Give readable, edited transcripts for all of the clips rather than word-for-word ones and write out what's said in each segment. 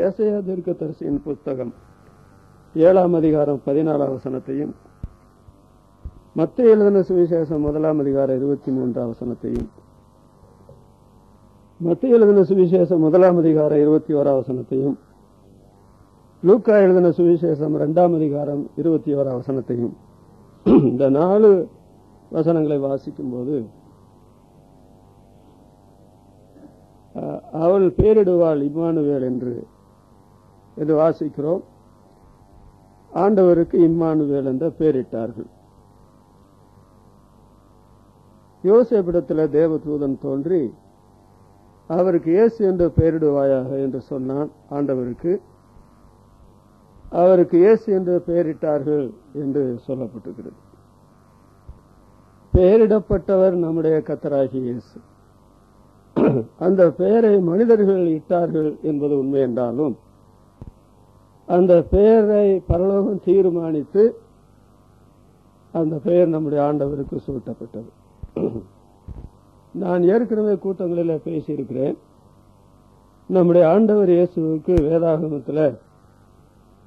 ஏசாயா தீர்க்கதரிசியின் புத்தகம் 7ஆம் அதிகாரம் 14ஆம் வசனத்தையும், மத்தேயு எழுதின சுவிசேஷம் 1ஆம் அதிகாரம் 23ஆம் வசனத்தையும், மத்தேயு எழுதின சுவிசேஷம் 1ஆம் அதிகாரம் 21ஆம் வசனத்தையும், லூக்கா எழுதின சுவிசேஷம் 2ஆம் அதிகாரம் 21ஆம் வசனத்தையும் இந்த 4 வசனங்களை வாசிக்கும் போது, அவள் பேரிடுவாள் இம்மானுவேல் என்று வாசிக்கிறோம். ஆண்டவருக்கு இம்மானுவேல் என்ற பெயரிட்டார்கள். யோசேப்பிடத்தில் தேவதூதன் தோன்றி அவருக்கு இயேசு என்று பெயரிடுவாயாக என்று சொன்னான். ஆண்டவருக்கு அவருக்கு இயேசு என்று பெயரிட்டார்கள் என்று சொல்லப்பட்டிருக்கிறது. பெயரிடப்பட்டவர் நம்முடைய கர்த்தராகிய இயேசு. அந்த பெயரை மனிதர்கள் இட்டார்கள் என்பது உண்மை என்றாலும், அந்த பெயரை பரலோகம் தீர்மானித்து அந்த பெயர் நம்முடைய ஆண்டவருக்கு சூட்டப்பட்டது. நான் ஏற்கனவே கூட்டங்களில் பேசியிருக்கிறேன். நம்முடைய ஆண்டவர் இயேசுவுக்கு வேதாகமத்தில்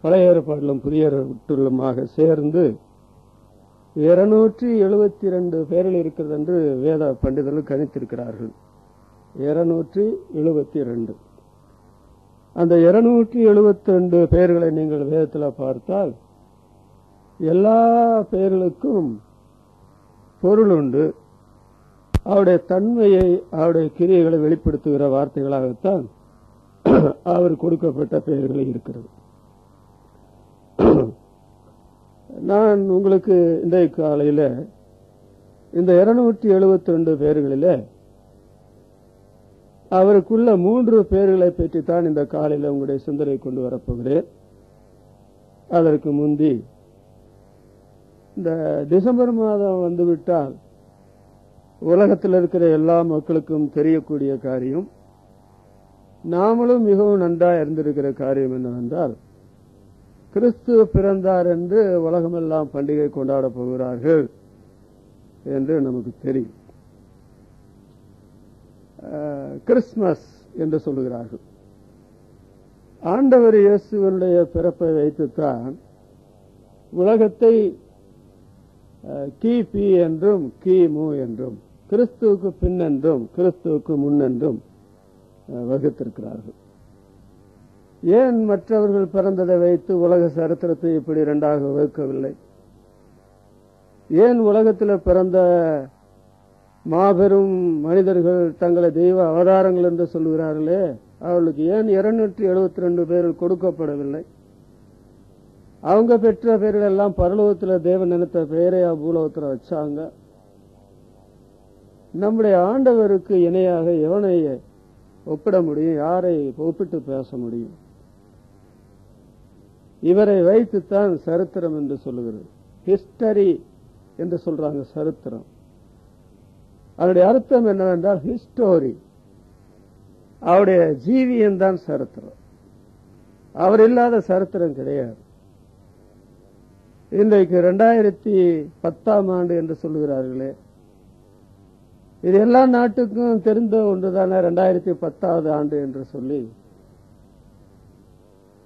பழைய ஏற்பாட்டிலும் புதிய ஏற்பாட்டிலுமாக சேர்ந்து 272 பெயர்கள் இருக்கிறது என்று வேத பண்டிதர்கள் கணித்திருக்கிறார்கள். 272. அந்த 272 பெயர்களை நீங்கள் வேதத்தில் பார்த்தால் எல்லா பெயர்களுக்கும் பொருள் உண்டு. அவருடைய தன்மையை, அவருடைய கிரியைகளை வெளிப்படுத்துகிற வார்த்தைகளாகத்தான் அவர் கொடுக்கப்பட்ட பெயர்கள் இருக்கிறது. நான் உங்களுக்கு இன்றைய காலையில் இந்த 272 பெயர்களில் அவருக்குள்ள 3 பெயர்களை பற்றித்தான் இந்த காலையில் உங்களுடைய சிந்தனை கொண்டு வரப்போகிறேன். அதற்கு முந்தி, இந்த டிசம்பர் மாதம் வந்துவிட்டால் உலகத்தில் இருக்கிற எல்லா மக்களுக்கும் தெரியக்கூடிய காரியம், நாமளும் மிகவும் நன்றாக அறிந்திருக்கிற காரியம் என்னவென்றால், கிறிஸ்து பிறந்தார் என்று உலகமெல்லாம் பண்டிகை கொண்டாடப் போகிறார்கள் என்று நமக்கு தெரியும். கிறிஸ்துமஸ் என்று சொல்லுகிறார்கள். ஆண்டவர் இயேசுவனுடைய பிறப்பை வைத்துத்தான் உலகத்தை கிபி என்றும் கிமு என்றும், கிறிஸ்துவுக்கு பின் என்றும் கிறிஸ்துவுக்கு முன் என்றும் வகுத்திருக்கிறார்கள். ஏன் மற்றவர்கள் பிறந்ததை வைத்து உலக சரித்திரத்தை இப்படி 2ஆக வகுக்கவில்லை? ஏன் உலகத்தில் பிறந்த மாபெரும் மனிதர்கள் தங்களை தெய்வ அவதாரங்கள் என்று சொல்லுகிறார்களே, அவர்களுக்கு ஏன் 272 பேர்கள் கொடுக்கப்படவில்லை? அவங்க பெற்ற பெயர்கள் எல்லாம் பரலோகத்தில் தேவன் நினைத்த பெயரை பூலோகத்தில் வச்சாங்க. நம்முடைய ஆண்டவருக்கு இணையாக எவனை ஒப்பிட முடியும்? யாரை ஒப்பிட்டு பேச முடியும்? இவரை வைத்துத்தான் சரித்திரம் என்று சொல்லுகிறது. ஹிஸ்டரி என்று சொல்றாங்க, சரித்திரம். அதனுடைய அர்த்தம் என்னவென்றால் ஹிஸ்டோரி. அவருடைய ஜீவியம் தான் சரித்திரம். அவர் இல்லாத சரித்திரம் கிடையாது. இன்றைக்கு 2010ஆம் ஆண்டு என்று சொல்லுகிறார்களே, இது எல்லா நாட்டுக்கும் தெரிந்த ஒன்றுதானே 2010வது ஆண்டு என்று சொல்லி.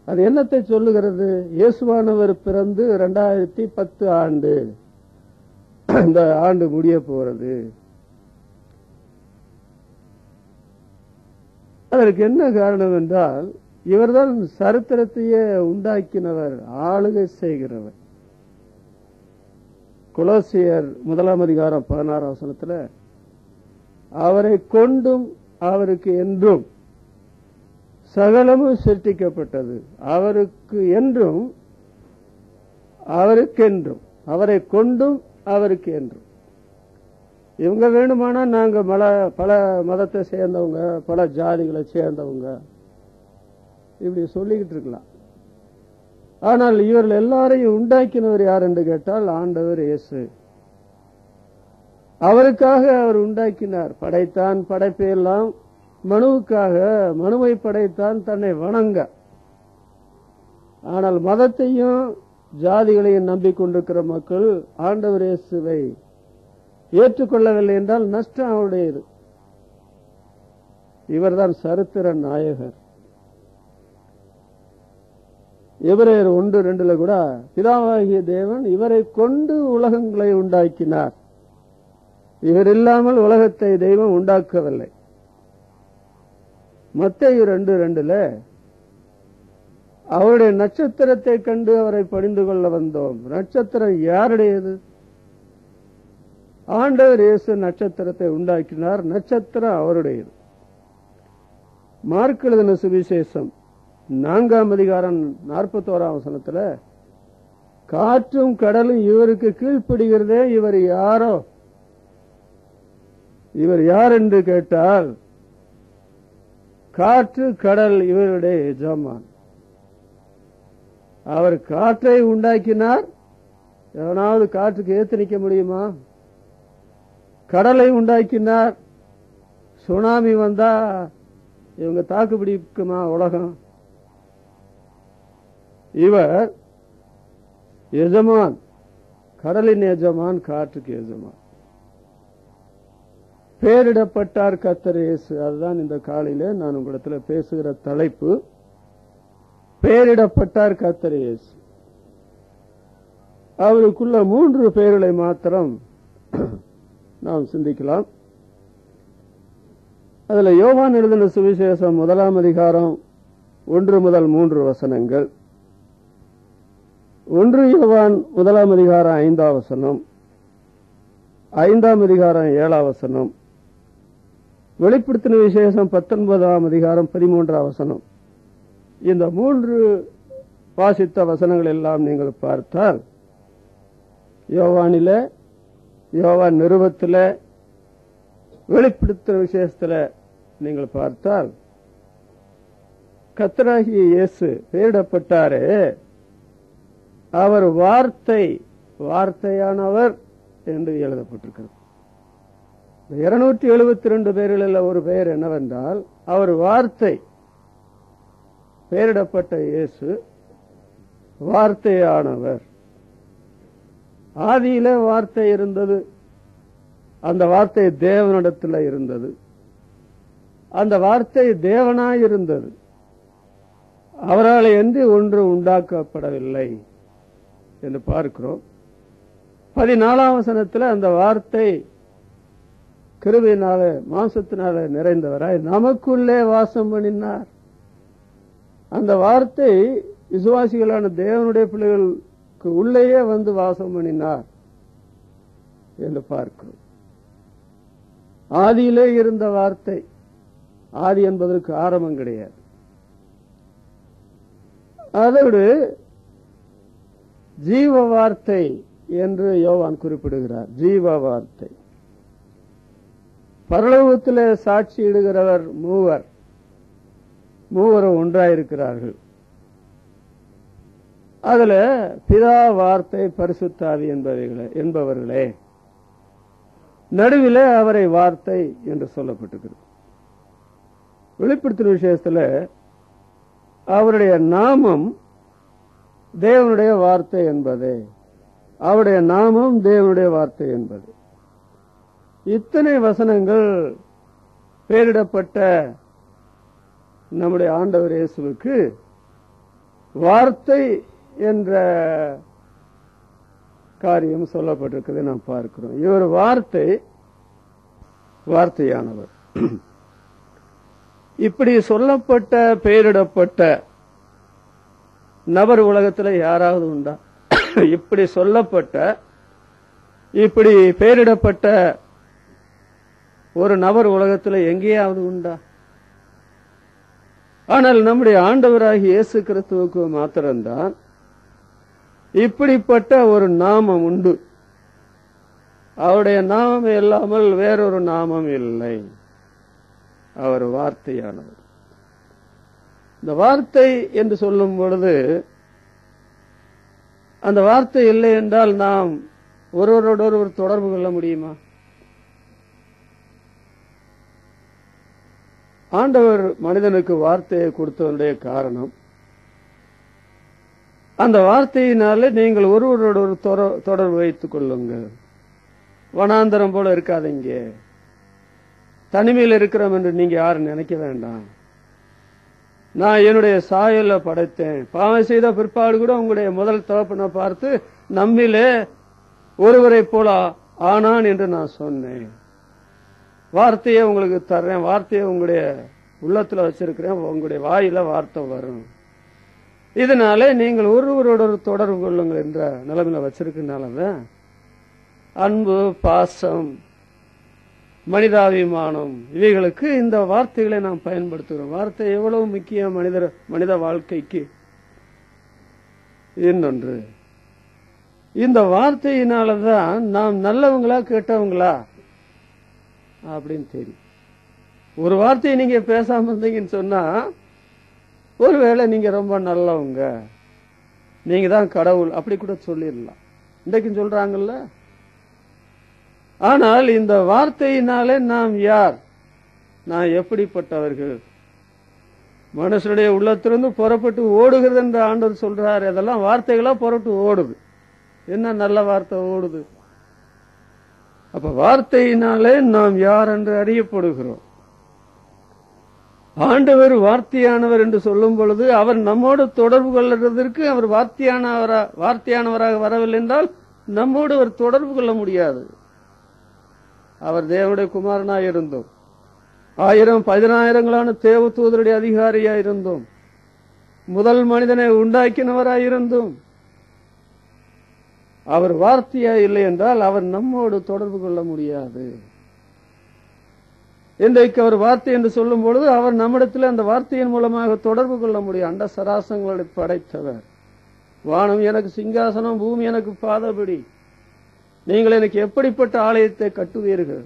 அது என்னத்தை சொல்லுகிறது? இயேசுவானவர் பிறந்து 2010 ஆண்டு, இந்த ஆண்டு முடிய போறது. அதற்கு என்ன காரணம் என்றால், இவர்தான் சரித்திரத்தையே உண்டாக்கினவர், ஆளுகை செய்கிறவர். கொலோசியர் 1ஆம் அதிகாரம் 16ஆம் வசனத்தில், அவரை கொண்டும் அவருக்கு என்றும் சகலமும் சிருஷ்டிக்கப்பட்டது, அவருக்கு என்றும் அவருக்கென்றும், அவரை கொண்டும் அவருக்கு என்றும். இவங்க வேணுமானா நாங்க பல மதத்தை சேர்ந்தவங்க, பல ஜாதிகளை சேர்ந்தவங்க, இப்படி சொல்லிக்கிட்டு இருக்கலாம். ஆனால் இவர்கள் எல்லாரையும் உண்டாக்கினவர் யார் என்று கேட்டால் ஆண்டவர் இயேசு. அவருக்காக அவர் உண்டாக்கினார், படைத்தான். படைப்பையெல்லாம் மனுவுக்காக, மனுவை படைத்தான் தன்னை வணங்க. ஆனால் மதத்தையும் ஜாதிகளையும் நம்பிக்கொண்டிருக்கிற மக்கள் ஆண்டவர் இயேசுவை ஏற்றுக்கொள்ளவில்லை என்றால் நஷ்டம் அவருடையது. இவர்தான் சரித்திர நாயகர். எபிரேயர் 1:2 கூட பிதாவாகிய தேவன் இவரை கொண்டு உலகங்களை உண்டாக்கினார், இவர் இல்லாமல் உலகத்தை தெய்வம் உண்டாக்கவில்லை. மத்தேயு 2:2 அவருடைய நட்சத்திரத்தை கண்டு அவரை பணிந்து கொள்ள வந்தோம். நட்சத்திரம் யாருடையது? ஆண்டவர் இயேசு நட்சத்திரத்தை உண்டாக்கினார், நட்சத்திரம் அவருடையது. மார்க் எழுதின சுவிசேஷம் 4ஆம் அதிகாரம் 41ஆம் வசனத்துல காற்றும் கடலும் இவருக்கு கீழ்ப்படுகிறதே, இவர் யாரோ? இவர் யார் என்று கேட்டால் காற்று கடல் இவருடைய எஜமான். அவர் காற்றை உண்டாக்கினார். எவனாவது காற்றுக்கு ஏத்து நிக்க முடியுமா? கடலை உண்டாக்கினார். சுனாமி வந்தா இவங்க தாக்கு பிடிக்குமா உலகம்? இவர் எஜமான், கடலின் எஜமான், காற்றுக்கு எஜமான். பேரிடப்பட்டார் கர்த்தர் இயேசு. அதுதான் இந்த காலையில நான் உங்களிடத்துல பேசுகிற தலைப்பு. பெயரிடப்பட்டார் கர்த்தர் இயேசு. அவருக்குள்ள 3 பெயர்களை மாத்திரம் நாம் சிந்திக்கலாம். அதுல யோவான் எழுதின சுவிசேஷம் 1ஆம் அதிகாரம் 1 முதல் 3 வசனங்கள், 1 யோவான் 1ஆம் அதிகாரம் 5ஆம் வசனம், 5ஆம் அதிகாரம் 7ஆம் வசனம், வெளிப்படுத்தின விசேஷம் 19ஆம் அதிகாரம் 13ஆம் வசனம். இந்த 3 வாசித்த வசனங்கள் எல்லாம் நீங்கள் பார்த்தால் யோவானில, யோவான் நிருபத்தில, வெளிப்படுத்தின விசேஷத்துல நீங்கள் பார்த்தால் கர்த்தராகிய இயேசு பெயரிடப்பட்டாரே, அவர் வார்த்தை, வார்த்தையானவர் என்று எழுதப்பட்டிருக்கிறது. 272 பேர்களில் ஒரு பெயர் என்னவென்றால் அவர் வார்த்தை. பெயரிடப்பட்ட இயேசு வார்த்தையானவர். ஆதியில வார்த்தை இருந்தது, அந்த வார்த்தை தேவனிடத்தில் இருந்தது, அந்த வார்த்தை தேவனாய் இருந்தது, அவரால் என்று ஒன்று உண்டாக்கப்படவில்லை என்று பார்க்கிறோம். 14ஆம் வசனத்தில் அந்த வார்த்தை கிருபையினால மாம்சத்தினால நிறைந்தவராய் நமக்குள்ளே வாசம் பண்ணினார். அந்த வார்த்தை விசுவாசிகளான தேவனுடைய பிள்ளைகளுக்கு உள்ளேயே வந்து வாசம் பண்ணினார் என்று பார்க்கிறோம். ஆதியிலே இருந்த வார்த்தை, ஆதி என்பதற்கு ஆரம்பம் கிடையாது. அதோடு ஜீவ வார்த்தை என்று யோவான் குறிப்பிடுகிறார். ஜீவ வார்த்தை. பரலோகத்திலே சாட்சியிடுகிறவர் மூவரும் ஒன்றாயிருக்கிறார்கள். அதுல பிதா, வார்த்தை, பரிசுத்த ஆவி என்பவர்களே. நடுவிலே அவரை வார்த்தை என்று சொல்லப்பட்டிருக்கிறது. வெளிப்படுத்தின விஷயத்துல அவருடைய நாமம் தேவனுடைய வார்த்தை என்பதே, அவருடைய நாமம் தேவனுடைய வார்த்தை என்பது. இத்தனை வசனங்கள் பெயரிடப்பட்ட நம்முடைய ஆண்டவர் இயேசுவுக்கு வார்த்தை என்ற காரியம் சொல்லப்பட்டிருக்கிறது நாம் பார்க்கிறோம். இவர் வார்த்தை, வார்த்தையானவர். இப்படி சொல்லப்பட்ட பெயரிடப்பட்ட நபர் உலகத்தில் யாராவது உண்டா? இப்படி சொல்லப்பட்ட, இப்படி பெயரிடப்பட்ட ஒரு நபர் உலகத்தில் எங்கேயாவது உண்டா? ஆனால் நம்முடைய ஆண்டவராகிய இயேசு கிறிஸ்துவுக்கு மாத்திரம்தான் இப்படிப்பட்ட ஒரு நாமம் உண்டு. அவருடைய நாமம் இல்லாமல் வேறொரு நாமம் இல்லை. அவர் வார்த்தையானவர். இந்த வார்த்தை என்று சொல்லும் பொழுது, அந்த வார்த்தை இல்லை என்றால் நாம் ஒருவரோடொருவர் தொடர்பு கொள்ள முடியுமா? ஆண்டவர் மனிதனுக்கு வார்த்தையை கொடுத்ததனுடைய காரணம், அந்த வார்த்தையினாலே நீங்கள் ஒருவரோட ஒரு தொடர்பு வைத்துக் கொள்ளுங்கள். வனாந்தரம் போல இருக்காதீங்க, தனிமையில் இருக்கிறோம் என்று நீங்க யாரும் நினைக்க வேண்டாம். நான் என்னுடைய சாயல படைத்தேன். பாவம் செய்த பிற்பாடு கூட உங்களுடைய முதல் தகப்பனை பார்த்து நம்மிலே ஒருவரை போல ஆனான் என்று நான் சொன்னேன். வார்த்தையை உங்களுக்கு தர்றேன், வார்த்தையை உங்களுடைய உள்ளத்துல வச்சிருக்கிறேன், உங்களுடைய வாயில வார்த்தை வரும். இதனால நீங்கள் ஒருவரோட தொடர்பு கொள்ளுங்கள் என்ற நிலைமையில வச்சிருக்கனாலதான் அன்பு, பாசம், மனிதாபிமானம் இவைகளுக்கு இந்த வார்த்தைகளை நாம் பயன்படுத்துகிறோம். வார்த்தை எவ்வளவு முக்கியம் மனித வாழ்க்கைக்கு. இன்னொன்று, இந்த வார்த்தையினாலதான் நாம் நல்லவங்களா கெட்டவங்களா அப்படின்னு தெரியும். ஒரு வார்த்தையை நீங்க பேசாம இருந்தீங்கன்னு சொன்னா ஒருவேளை நீங்க ரொம்ப நல்லவங்க, நீங்க தான் கடவுள் அப்படி கூட சொல்லிடலாம். இன்றைக்கும் சொல்றாங்கல்ல. ஆனால் இந்த வார்த்தையினாலே நாம் யார், நான் எப்படிப்பட்டவர்கள், மனுஷனுடைய உள்ளத்திலிருந்து புறப்பட்டு ஓடுகிறது என்று ஆண்டவர் சொல்றாரு. அதெல்லாம் வார்த்தைகளா புறப்பட்டு ஓடுது. என்ன நல்ல வார்த்தை ஓடுது. அப்ப வார்த்தையினாலே நாம் யார் என்று அறியப்படுகிறோம். ஆண்டவர் வார்த்தையானவர் என்று சொல்லும் பொழுது அவர் நம்மோடு தொடர்பு கொள்வதற்கு அவர் வார்த்தையானவராக வரவில்லை என்றால் நம்மோடு அவர் தொடர்பு கொள்ள முடியாது. அவர் தேவனுடைய குமாரனாய் இருந்தோம், 1000-10000 தேவ தூதருடைய அதிகாரியாய் இருந்தோம், முதல் மனிதனை உண்டாக்கினவராய் இருந்தோம். அவர் வார்த்தையா இல்லை என்றால் அவர் நம்மோடு தொடர்பு கொள்ள முடியாது. இன்றைக்கு அவர் வார்த்தை என்று சொல்லும் பொழுது அவர் நம்மிடத்தில் அந்த வார்த்தையின் மூலமாக தொடர்பு கொள்ள முடியும். அண்ட சராசங்களை படைத்தவர். வானம் எனக்கு சிங்காசனம், பூமி எனக்கு பாதபடி, நீங்கள் எனக்கு எப்படிப்பட்ட ஆலயத்தை கட்டுவீர்கள்,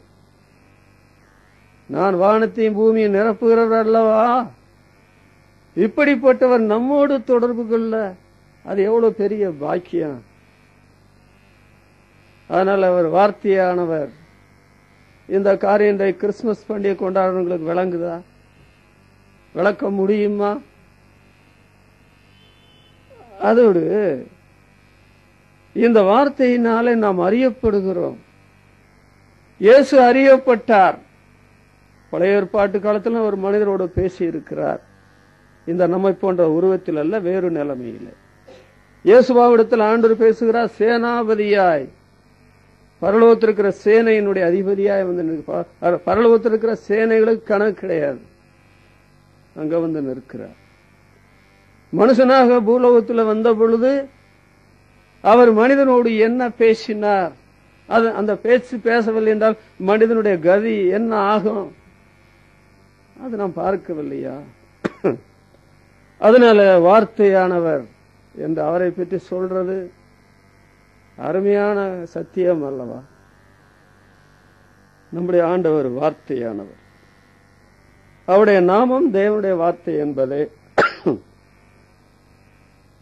நான் வானத்தையும் பூமியை நிரப்புகிறவர் அல்லவா. இப்படிப்பட்டவர் நம்மோடு தொடர்பு கொள்ள அது எவ்வளவு பெரிய பாக்கியம். அதனால் அவர் வார்த்தையானவர். இந்த காரியம் கிறிஸ்துமஸ் பண்டிகை கொண்டாடுறவங்களுக்கு விளங்குதா? விளக்க முடியுமா? அதோடு இந்த வார்த்தையினாலே நாம் அறியப்படுகிறோம். இயேசு அறியப்பட்டார். பழைய ஏற்பாட்டு காலத்தில் ஒரு மனிதரோடு பேசி இருக்கிறார். இந்த நம்மை போன்ற உருவத்தில் அல்ல, வேறு நிலைமையில். இயேசுவாவிடத்தில் ஆண்டவர் பேசுகிறார். சேனாபதியாய், பரலோகத்தில் இருக்கிற சேனையினுடைய அதிபதியாய் வந்து, பரலோகத்தில் இருக்கிற சேனைகளுக்கு கணக்கு கிடையாது, அங்க வந்து நிற்கிறார். மனுஷனாக பூலோகத்தில் வந்த பொழுது அவர் மனிதனோடு என்ன பேசினார், அது அந்த பேச்சு பேசவில்லை என்றால் மனிதனுடைய கதி என்ன ஆகும், அது நாம் பார்க்கவில்லையா? அதனால வார்த்தையானவர் என்று அவரை பற்றி சொல்றது அருமையான சத்தியம் அல்லவா? நம்முடைய ஆண்டவர் வார்த்தையானவர். அவருடைய நாமம் தேவனுடைய வார்த்தை என்பதே.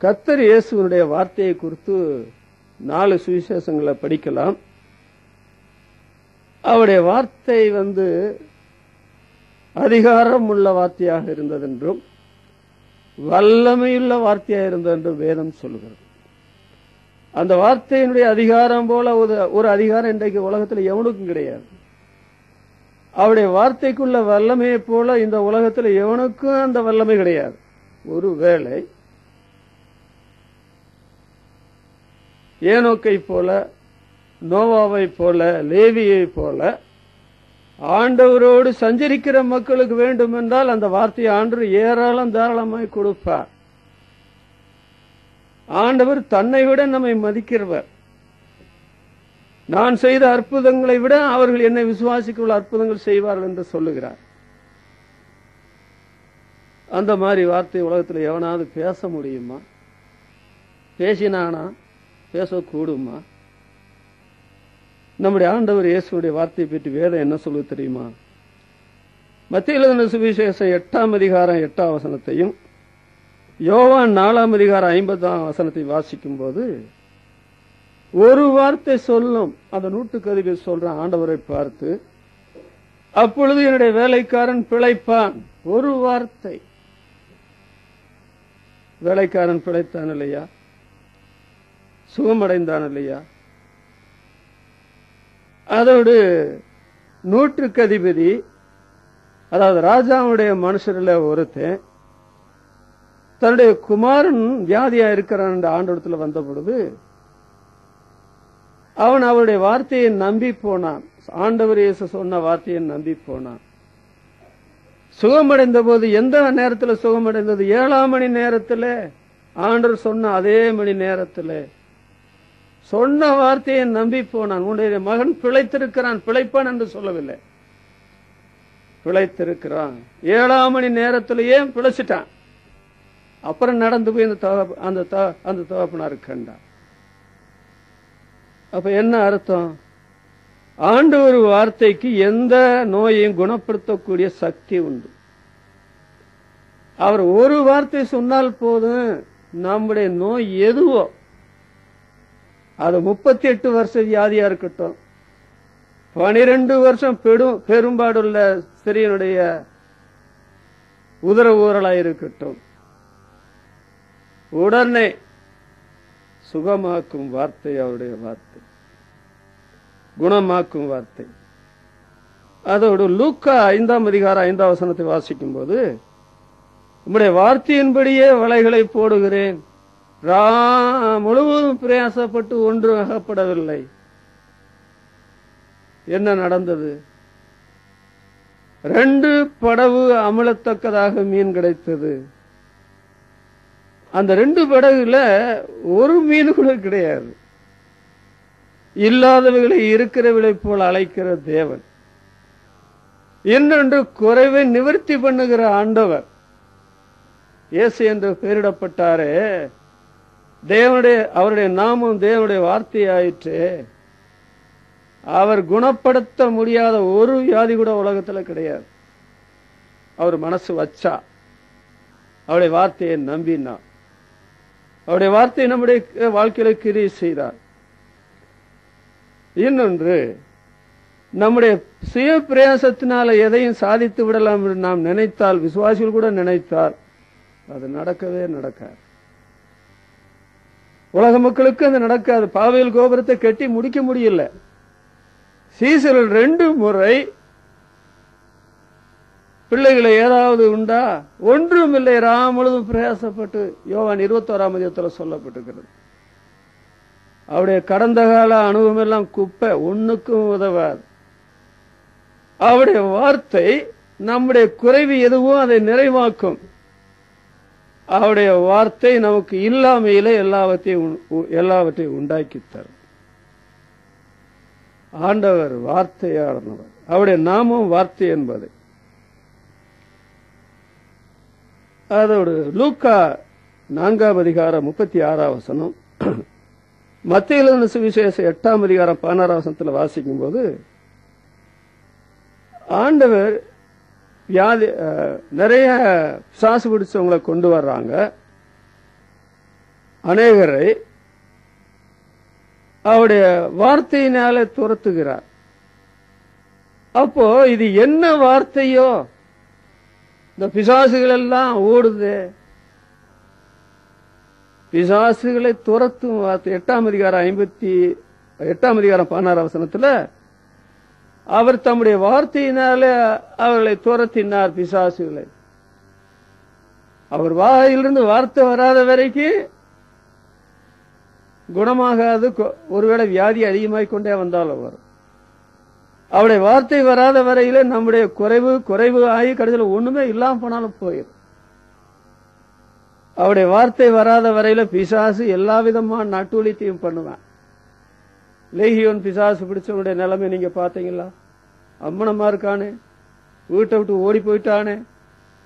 கர்த்தர் இயேசுவினுடைய வார்த்தையை குறித்து 4 சுவிசேஷங்களை படிக்கலாம். அவருடைய வார்த்தை வந்து அதிகாரம் உள்ள வார்த்தையாக இருந்ததென்றும் வல்லமையுள்ள வார்த்தையாக இருந்ததென்றும் வேதம் சொல்கிறது. அந்த வார்த்தையினுடைய அதிகாரம் போல ஒரு அதிகாரம் இன்றைக்கு உலகத்தில் எவனுக்கும் கிடையாது. அவருடைய வார்த்தைக்குள்ள வல்லமையை போல இந்த உலகத்தில் எவனுக்கும் அந்த வல்லமை கிடையாது. ஒருவேளை ஏனோக்கை போல, நோவாவை போல, லேவியை போல ஆண்டவரோடு சஞ்சரிக்கிற மக்களுக்கு வேண்டும் என்றால் அந்த வார்த்தையை ஆண்டவர் ஏராளம் தாராளமாய் கொடுப்பார். ஆண்டவர் தன்னை விட நம்மை மதிக்கிறவர். நான் செய்த அற்புதங்களை விட அவர்கள் என்னை விசுவாசிக்குள்ள அற்புதங்கள் செய்வார்கள் என்று சொல்லுகிறார். அந்த மாதிரி வார்த்தை உலகத்தில் எவனாவது பேச முடியுமா? பேசினானா? பேசக்கூடுமா? நம்முடைய ஆண்டவர் இயேசுடைய வார்த்தையை பற்றி வேதம் என்ன சொல்ல தெரியுமா? மத்திய எழுதின சுவிசேஷம் 8ஆம் அதிகாரம் 8ஆம் வசனத்தையும் யோவான் 4ஆம் அதிகாரம் 50ஆம் வசனத்தை வாசிக்கும் போது ஒரு வார்த்தை சொல்லும். அந்த நூற்றுக்கதிபதி சொல்றான் ஆண்டவரை பார்த்து, அப்பொழுது என்னுடைய வேலைக்காரன் பிழைப்பான். ஒரு வார்த்தை. வேலைக்காரன் பிழைத்தான் இல்லையா? சுகமடைந்தான் இல்லையா? அதோடு நூற்றுக்கதிபதி, அதாவது ராஜாவுடைய மனுஷரில் ஒருத்தன், தன்னுடைய குமாரன் வியாதியா இருக்கிறான் என்ற ஆண்டவரத்துல வந்த பொழுது அவன் அவருடைய வார்த்தையை நம்பி போனான். ஆண்டவர் இயேசு சொன்ன வார்த்தையை நம்பி போனான். சுகமடைந்த போது எந்த நேரத்தில் சுகமடைந்தது? 7ஆம் மணி நேரத்தில். ஆண்டவர் சொன்ன அதே மணி நேரத்தில் சொன்ன வார்த்தையை நம்பி போனான். உன்னுடைய மகன் பிழைத்திருக்கிறான், பிழைப்பான் என்று சொல்லவில்லை, பிழைத்திருக்கிறான். 7ஆம் மணி நேரத்திலேயே பிழைச்சிட்டான். அப்புறம் நடந்து போய் அந்த தகப்பனார் கண்டான். அப்ப என்ன அர்த்தம்? ஆண்டவர் வார்த்தைக்கு எந்த நோயையும் குணப்படுத்தக்கூடிய சக்தி உண்டு. அவர் ஒரு வார்த்தை சொன்னால் போதும், நம்முடைய நோய் எதுவோ, அது 38 வருஷ வியாதியா இருக்கட்டும், 12 வருஷம் பெரும்பாடுள்ள ஸ்திரீனுடைய உதர ஊரலா இருக்கட்டும், உடனே சுகமாக்கும் வார்த்தை அவருடைய வார்த்தை, குணமாக்கும் வார்த்தை. அதோடு லூக்கா 5ஆம் அதிகாரம் 5ஆம் வசனத்தை வாசிக்கும் போது, உம்முடைய வார்த்தையின்படியே வலைகளை போடுகிறேன், முழுவதும் பிரயாசப்பட்டு ஒன்று அகப்படவில்லை. என்ன நடந்தது? 2 படகு அமலத்தக்கதாக மீன் கிடைத்தது. அந்த 2 படகுல ஒரு மீன் கூட கிடையாது. இல்லாதவைகளை இருக்கிறவளை போல் அழைக்கிற தேவன், இன்னொன்று குறைவை நிவர்த்தி பண்ணுகிற ஆண்டவர். இயேசு என்று பெயரிடப்பட்டாரே, அவருடைய நாமம் தேவனுடைய வார்த்தையாயிற்று. அவர் குணப்படுத்த முடியாத ஒரு வியாதி கூட உலகத்தில் கிடையாது. அவர் மனசு வச்சா, அவருடைய வார்த்தையை நம்பினா, அவருடைய வார்த்தையை நம்முடைய வாழ்க்கையில கிரியை செய்தார். இன்னொன்று, நம்முடைய சுய பிரயாசத்தினால எதையும் சாதித்து விடலாம் என்று நாம் நினைத்தால், விசுவாசிகள் கூட நினைத்தால், அது நடக்கவே நடக்காது. உலக மக்களுக்கு அது நடக்காது. பாவேல் கோபுரத்தை கட்டி முடிக்க முடியல. சீசர்கள் 2 முறை பிள்ளைகளை ஏதாவது உண்டா? ஒன்றும் இல்லை, முழுதும் பிரயாசப்பட்டு. யோவான் 21ஆம் அதிகாரத்தில் சொல்லப்பட்டிருக்கிறது. அவருடைய கடந்த கால அனுபவம் எல்லாம் குப்பை, ஒண்ணுக்கும் உதவாது. அவருடைய வார்த்தை நம்முடைய குறைவு எதுவோ அதை நிறைவாக்கும். அவருடைய வார்த்தை நமக்கு இல்லாமையில எல்லாவற்றையும் உண்டாக்கி தரும். ஆண்டவர் வார்த்தையானவர், அவருடைய நாமம் வார்த்தை என்பது. அதோடு லூக்கா 4ஆம் அதிகாரம் 36ஆம் வசனம், மத்தேயு சுவிசேஷம் 8ஆம் அதிகாரம் 16ஆம் வசனத்தில் வாசிக்கும் போது, ஆண்டவர் வியாதி நிறைய பிசாசு பிடிச்சவங்களை கொண்டு வர்றாங்க. அநேகரை அவருடைய வார்த்தையினால துரத்துகிறார். அப்போ இது என்ன வார்த்தையோ, இந்த பிசாசுகள் எல்லாம் ஓடுது. பிசாசுகளை துரத்தும் வார்த்தை 8ஆம் அதிகாரம் 16ஆம் வசனத்துல, அவர் தம்முடைய வார்த்தையினால அவர்களை துரத்தினார் பிசாசுகளை. அவர் வாயிலிருந்து வார்த்தை வராத வரைக்கும் குணமாகாது. ஒருவேளை வியாதி அதிகமாகிக் கொண்டே வந்தாலும் வரும். அவருடைய வார்த்தை வராத வரையில நம்முடைய குறைவு ஆகி கடைசியில் ஒண்ணுமே இல்லாம போனாலும் போயிடும். அவருடைய வார்த்தை வராத வரையில பிசாசு எல்லா விதமான நட்டுவலித்தையும் பண்ணுவான். லேகியோன் பிசாசு பிடிச்சவனுடைய நிலைமை நீங்க பாத்தீங்களா? அம்மனமா இருக்கானே, வீட்டை விட்டு ஓடி போயிட்டானே,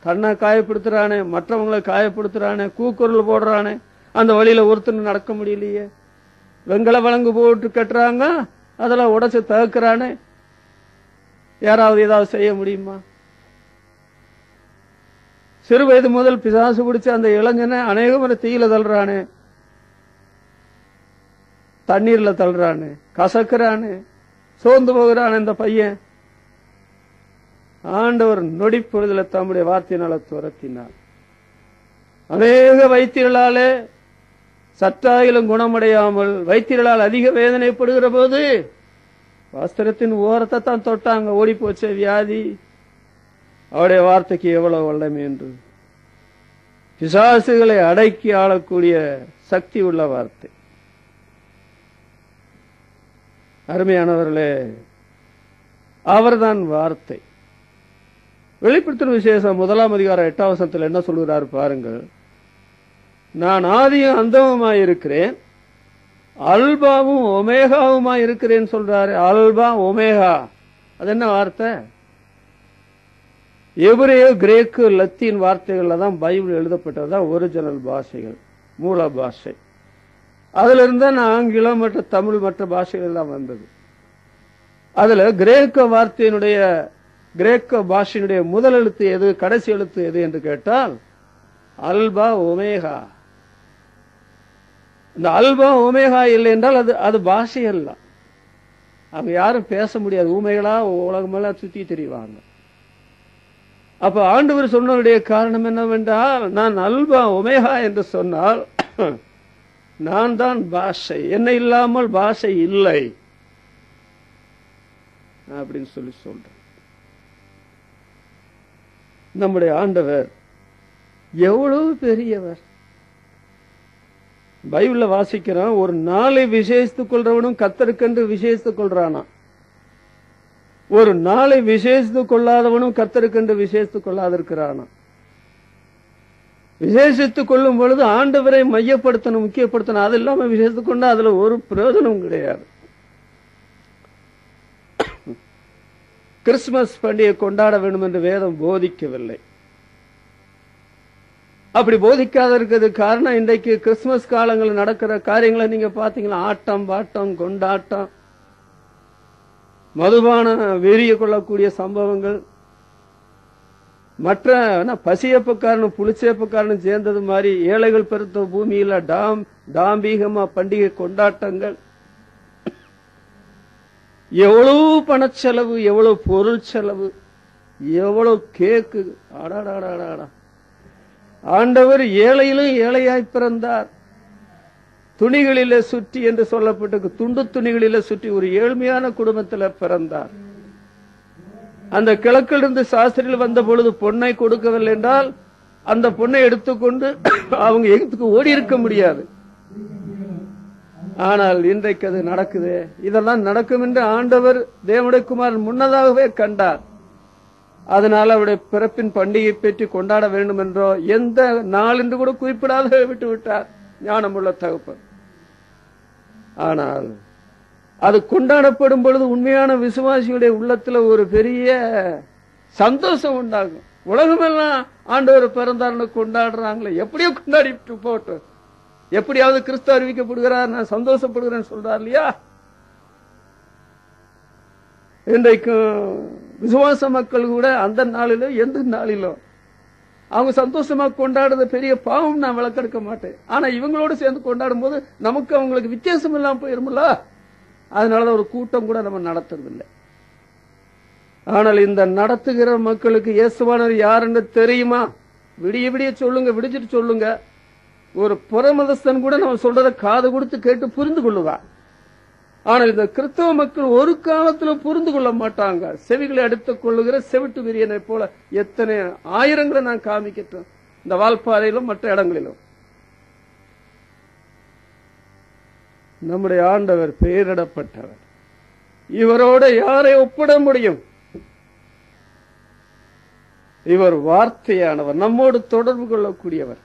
தன்னை காயப்படுத்துறானே, மற்றவங்களை காயப்படுத்துறானே, கூக்குரல் போடுறானே, அந்த வழியில ஒருத்தர் நடக்க முடியலையே, வெங்கல வழங்கு போட்டு கட்டுறாங்க, அதெல்லாம் உடைச்சு தகுக்கிறானே, யாராவது ஏதாவது செய்ய முடியுமா? சிறு வயது முதல் பிசாசு பிடிச்ச அந்த இளைஞனை அநேக முறை தீயில தள்ளுறானே, தண்ணீர்ல தள்ளுறானே, கசக்குறானே, சோர்ந்து போகிறான் இந்த பையன். ஆண்டவர் நொடி பொழுதுல தம்முடைய வார்த்தையினால துரத்தினார். அநேக வைத்தியர்களாலே சற்றாயிலும் குணமடையாமல் வைத்தியர்களால் அதிக வேதனைப்படுகிற போது வஸ்திரத்தின் ஓரத்தை தான் தொட்டாங்க, ஓடி போச்ச வியாதி. அவருடைய வார்த்தைக்கு எவ்வளவு வல்லமை என்று. பிசாசுகளை அடக்கி ஆளக்கூடிய சக்தி உள்ள வார்த்தை. அருமையானவர்களே, அவர்தான் வார்த்தை. வெளிப்படுத்தின விசேஷம் 1 அதிகாரம் 8 வசனத்தில் என்ன சொல்கிறார் பாருங்கள். நான் ஆதியும் அந்தமுமாய் இருக்கிறேன், அல்பாவும் ஒமேகாவுமாய் இருக்கிறேன் சொல்றாரு. அல்பா ஒமேகா, அது என்ன வார்த்தை? எபிரேய, கிரேக்கு, லத்தீன் வார்த்தைகள்ல தான் பைபிள் எழுதப்பட்டதுதான் ஒரிஜினல் பாஷைகள், மூல பாஷை. அதுல இருந்தா ஆங்கிலம் மற்ற தமிழ் மற்ற பாஷைகள் எல்லாம் வந்தது. அதுல கிரேக்க பாஷையினுடைய முதல் எழுத்து எது, கடைசி எழுத்து எது என்று கேட்டால் அல்பா ஒமேகா. இந்த அல்பா ஒமேகா இல்லை என்றால் அது பாஷை அல்ல. அவங்க யாரும் பேச முடியாது, ஊமைகளா உலகமெல்லாம் சுத்தி தெரிவாங்க. அப்ப ஆண்டவர் சொன்னதுடைய காரணம் என்னவென்றால், நான் அல்பா ஒமேகா என்று சொன்னால் நான் தான் பாஷை, என்னை இல்லாமல் பாஷை இல்லை அப்படின்னு சொல்றேன். நம்முடைய ஆண்டவர் எவ்வளவு பெரியவர். பைபிள்ல வாசிக்கிறோம், ஒரு நாளை விசேஷித்துக் கொள்றவனும் கர்த்தருக்கென்று விசேஷித்துக் கொள்றானா, ஒரு நாளை விசேஷித்துக் கொள்ளாதவனும் கர்த்தருக்கென்று விசேஷித்துக் கொள்ளாதிருக்கிறானா. விசேஷித்துக் கொள்ளும் பொழுது ஆண்டவரை மையப்படுத்தணும், முக்கியப்படுத்தணும். அது இல்லாம விசேஷித்துக் கொண்டா அதுல ஒரு பிரயோஜனம் கிடையாது. கிறிஸ்துமஸ் பண்டிகை கொண்டாட வேண்டும் என்று வேதம் போதிக்கவில்லை. அப்படி போதிக்காத இருக்கிறது காரணம், இன்றைக்கு கிறிஸ்துமஸ் காலங்களில் நடக்கிற காரியங்களை நீங்க பாத்தீங்களா, ஆட்டம் பாட்டம் கொண்டாட்டம், மதுபான வெறிய கொள்ளக்கூடிய சம்பவங்கள், மற்ற பசியப்பக்காரனும் புளிச்சேப்பக்காரனும் சேர்ந்தது மாதிரி ஏழைகள் பெருத்த பூமியில டாம்பீகமா பண்டிகை கொண்டாட்டங்கள், எவ்வளவு பணச்செலவு, எவ்வளவு பொருள் செலவு, எவ்வளவு கேக்கு. ஆடாடாடாடா, ஆண்டவர் ஏழையிலும் ஏழையாய் பிறந்தார். துணிகளிலே சுற்றி என்று சொல்லப்பட்டு துண்டு துணிகளிலே சுற்றி ஒரு ஏழ்மையான குடும்பத்தில் பிறந்தார். அந்த கிழக்கிலிருந்து சாஸ்திரியில் வந்த பொழுது பொன்னை கொடுக்கவில்லை என்றால் அந்த பொன்னை எடுத்துக்கொண்டு அவங்க எதுக்கு ஓடி இருக்க முடியாது. ஆனால் இன்றைக்கு அது நடக்குது. இதெல்லாம் நடக்கும் என்று ஆண்டவர் தேவனுடைய குமாரன் முன்னதாகவே கண்டார். அதனால அவருடைய பிறப்பின் பண்டிகை பற்றி கொண்டாட வேண்டும் என்றோ எந்த நாள் என்று கூட குறிப்பிடாத விட்டு விட்டார் ஞானமுள்ள தகப்பன். ஆனால் அது கொண்டாடப்படும் பொழுது உண்மையான விசுவாசிகளுடைய உள்ளத்துல ஒரு பெரிய சந்தோஷம் உண்டாகும். உலகமெல்லாம் ஆண்டவர் பிறந்தார்னு கொண்டாடுறாங்களே, எப்படியோ கொண்டாடிட்டு போட்டு, எப்படியாவது கிறிஸ்து அறிவிக்கப்படுகிறார், நான் சந்தோஷப்படுகிறேன்னு சொல்றார் இல்லையா. இன்றைக்கும் விசுவாச மக்கள் கூட அந்த நாளிலோ எந்த நாளிலோ அவங்க சந்தோஷமா கொண்டாடுறது பெரிய பாவம் நான் விளக்கெடுக்க மாட்டேன். ஆனா இவங்களோட சேர்ந்து கொண்டாடும் போது நமக்கு அவங்களுக்கு வித்தியாசம் இல்லாம போயிருமில்ல. அதனாலதான் ஒரு கூட்டம் கூட நம்ம நடத்துறதில்லை. ஆனால் இந்த நடத்துகிற மக்களுக்கு இயேசுவானவர் யாருன்னு தெரியுமா? விடிய விடிய சொல்லுங்க, விடிச்சிட்டு சொல்லுங்க. ஒரு புறமதஸ்தன் கூட நம்ம சொல்றதை காது கொடுத்து கேட்டு புரிந்து கொள்ளுவா. ஆனால் இந்த கிறிஸ்தவ மக்கள் ஒரு காலத்துல புரிந்து கொள்ள மாட்டாங்க. செவிகளை எடுத்துக் கொள்ளுகிற செவிட்டு விரியனை போல எத்தனை ஆயிரங்களை நான் காமிக்கட்டும் இந்த வால்பாறையிலும் மற்ற இடங்களிலும். நம்முடைய ஆண்டவர் பெயரிடப்பட்டவர். இவரோட யாரை ஒப்பிட முடியும்? இவர் வார்த்தையானவர், நம்மோடு தொடர்பு கொள்ளக்கூடியவர்.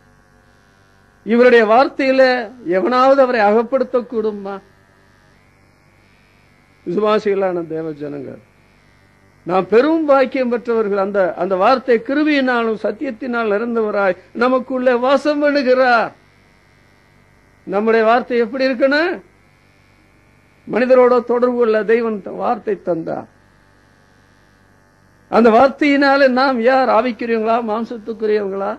இவருடைய வார்த்தையில எவனாவது அவரை அகப்படுத்தக்கூடுமா? விசுவாசிகளான தேவ ஜனங்கள், நாம் பெரும் பாக்கியம் பெற்றவர்கள். அந்த வார்த்தை கிருபையினாலும் சத்தியத்தினால் நிறைந்தவராய் நமக்குள்ளே வாசம் பண்ணுகிறார். நம்முடைய வார்த்தை எப்படி இருக்கணும்? மனிதரோட தொடர்பு உள்ள தெய்வன் வார்த்தை தந்தார். அந்த வார்த்தையினாலே நாம் யார்? ஆவிக்குரியவங்களா மாம்சத்துக்குரியவங்களா?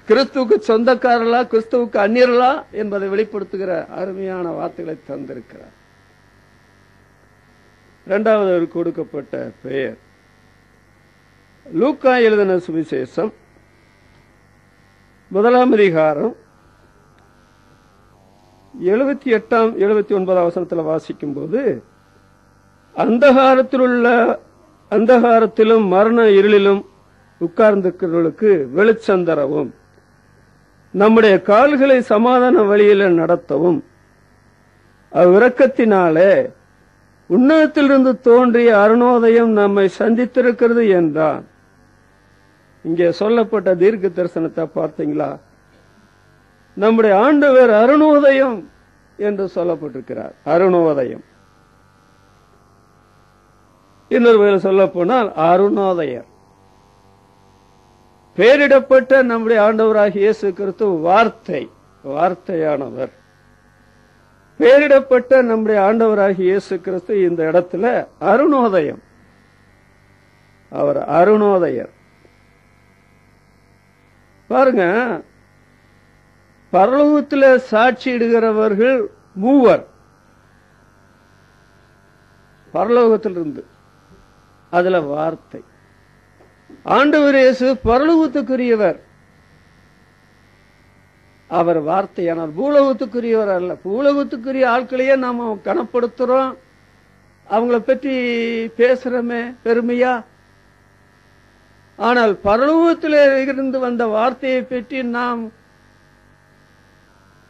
கிறிஸ்துவுக்கு சொந்தக்காரர்களா கிறிஸ்துவுக்கு அந்நியர்களா என்பதை வெளிப்படுத்துகிற அருமையான வார்த்தைகளை தந்திருக்கிறார். இரண்டாவது அவருக்கு கொடுக்கப்பட்ட பெயர் லூக்கா எழுதின சுவிசேஷம் 1 அதிகாரம் 78 79 வசனத்தில் வாசிக்கும் போது, அந்தகாரத்திலும் மரண இருளிலும் உட்கார்ந்திருக்கிறவர்களுக்கு வெளிச்சம் தரவும், நம்முடைய கால்களை சமாதான வழியில நடத்தவும் அவ்விரக்கத்தினாலே உன்னதத்திலிருந்து தோன்றிய அருணோதயம் நம்மை சந்தித்திருக்கிறது என்றான். இங்கே சொல்லப்பட்ட தீர்க்க தரிசனத்தை பார்த்தீங்களா? நம்முடைய ஆண்டவர் அருணோதயம் என்று சொல்லப்பட்டிருக்கிறார். அருணோதயம். இன்னொரு வகையில் சொல்ல போனால் அருணோதயர். பெயரிடப்பட்ட நம்முடைய ஆண்டவராகிய இயேசு கிறிஸ்து வார்த்தையானவர். பெயரிடப்பட்ட நம்முடைய ஆண்டவராகிய இயேசு கிறிஸ்து இந்த இடத்துல அருணோதயம். அவர் அருணோதயர். பாருங்க, பரலோகத்தில் சாட்சியிடுகிறவர்கள் மூவர். பரலோகத்திலிருந்து அதுல வார்த்தை. ஆண்டவர் இயேசு பரலோகத்துக்குரியவர். அவர் வார்த்தையானார். பூலோகத்துக்குரியவர் அல்ல. பூலோகத்துக்குரிய ஆட்களையே நாம கனப்படுத்துறோம், அவங்கள பற்றி பேசுறோமே பெருமையா. ஆனால் பரலோகத்தில் இருந்து வந்த வார்த்தையை பற்றி நாம்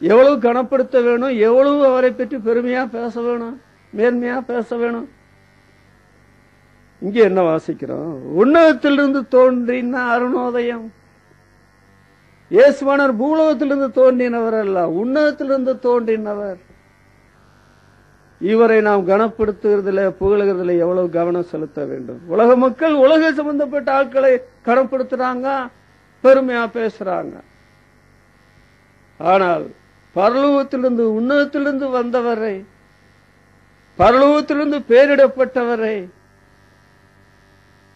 எவ்வளவு கனப்படுத்த வேணும், எவ்வளவு அவரை பற்றி பெருமையா பேச வேணும், மேன்மையா பேச வேணும். இங்கே என்ன வாசிக்கிறோம்? உன்னதத்திலிருந்து தோன்றின அருணோதயம். இயேசுவானவர் பூலோகத்திலிருந்து தோன்றினவர் அல்ல, உன்னதத்திலிருந்து தோன்றினவர். இவரை நாம் கனப்படுத்துகிறதுல புகழுகிறதுல எவ்வளவு கவனம் செலுத்த வேண்டும். உலக மக்கள் உலக சம்பந்தப்பட்ட ஆட்களை கனப்படுத்துறாங்க, பெருமையா பேசுறாங்க. ஆனால் பரலோகத்திலிருந்து உன்னதத்திலிருந்து வந்தவரை, பரலோகத்திலிருந்து பேரிடப்பட்டவரை,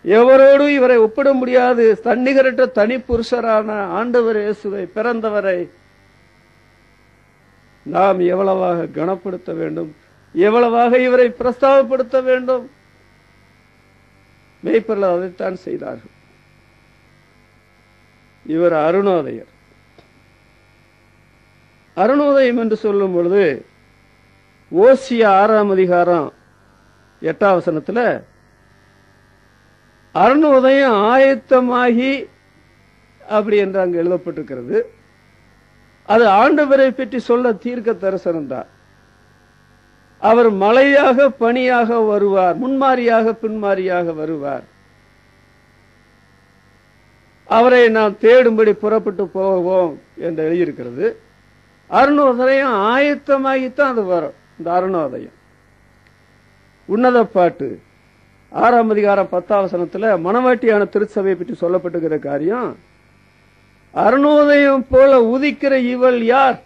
எவரோடு இவரை ஒப்பிட முடியாது தன்னிகரற்ற தனி புருஷரான ஆண்டவர் இயேசுவை, பிறந்தவரை நாம் எவ்வளவாக கனப்படுத்த வேண்டும், எவ்வளவாக இவரை பிரஸ்தாபப்படுத்த வேண்டும். மேய்ப்பர்கள் அதைத்தான் செய்தார்கள். இவர் அருணோதயர். அருணோதயம் என்று சொல்லும் பொழுது ஓசியா 6ஆம் அதிகாரம் 8ஆம் வசனத்துல அருணோதயம் ஆயத்தமாகி அப்படி என்று அங்கு எழுதப்பட்டிருக்கிறது. அது ஆண்டவரை பற்றி சொல்ல தீர்க்க தரிசனம் தான். அவர் மழையாக பனியாக வருவார், முன்மாரியாக பின்மாரியாக வருவார். அவரை நாம் தேடும்படி புறப்பட்டு போவோம் என்று எழுதியிருக்கிறது. அருணோதயம் ஆயத்தமாகித்தான் அது வரும். இந்த அருணோதயம் உன்னத பாட்டு 6ஆம் அதிகாரம் 10ஆம் வசனத்துல மணவாட்டியான திருச்சபையை பற்றி சொல்லப்பட்டிருக்கிற காரியம், அருணோதயம் போல உதிக்கிற இவள் யார்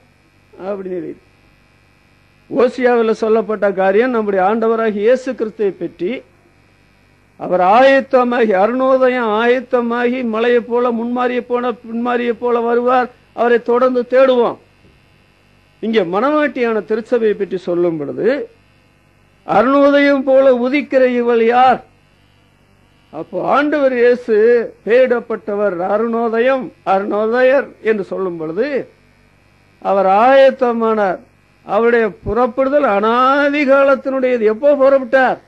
அப்படின்னு. ஓசியாவில் சொல்லப்பட்ட காரியம் நம்முடைய ஆண்டவராகி இயேசு கிறிஸ்துவை பற்றி. அவர் ஆயத்தமாகி, அருணோதயம் ஆயத்தமாகி மலையை போல முன்மாறிய போன பின்மாறிய போல வருவார், அவரை தொடர்ந்து தேடுவோம். இங்கே மணவாட்டியான திருச்சபையை பற்றி சொல்லும் பொழுது அருணோதயம் போல உதிக்கிற இவள் யார்? அப்போ ஆண்டவர் இயேசு பெயரிடப்பட்டவர் அருணோதயம், அருணோதயர் என்று சொல்லும் பொழுது அவர் ஆயத்தமானார். அவருடைய புறப்படுதல் அனாதி காலத்தினுடையது. எப்போ புறப்பட்டார்?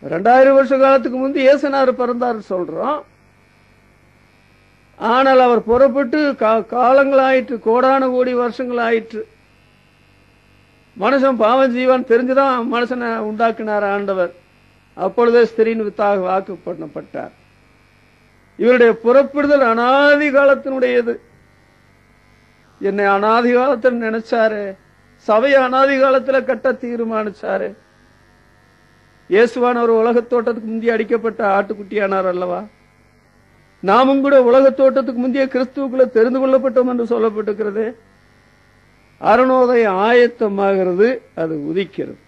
2000 வருஷ காலத்துக்கு முந்தி இயேசுநாதர் பிறந்தார் சொல்றோம். ஆனால் அவர் புறப்பட்டு காலங்களாயிற்று, கோடான கோடி வருஷங்கள் ஆயிற்று. மனுஷன் பாவம் செய்வான் தெரிஞ்சுதான் மனுஷனை உண்டாக்கினார் ஆண்டவர். அப்பொழுதே ஸ்திரீன் வித்தாக வாக்கு பண்ணப்பட்டார். இவருடைய புறப்படுதல் அனாதி காலத்தினுடையது. என்னை அனாதி காலத்தில் நினைச்சாரு, சபையை அனாதி காலத்துல கட்ட தீர்மானிச்சாரு. இயேசுவான ஒரு உலகத் தோட்டத்துக்கு முந்தைய அடிக்கப்பட்ட ஆட்டுக்குட்டியானார் அல்லவா? நாமும் கூட உலகத் தோட்டத்துக்கு முந்தைய கிறிஸ்துவுக்குள்ள தெரிந்து கொள்ளப்பட்டோம் என்று சொல்லப்பட்டிருக்கிறது. அருணோதயம் ஆயத்தமாகிறது, அது உதிக்கிறது.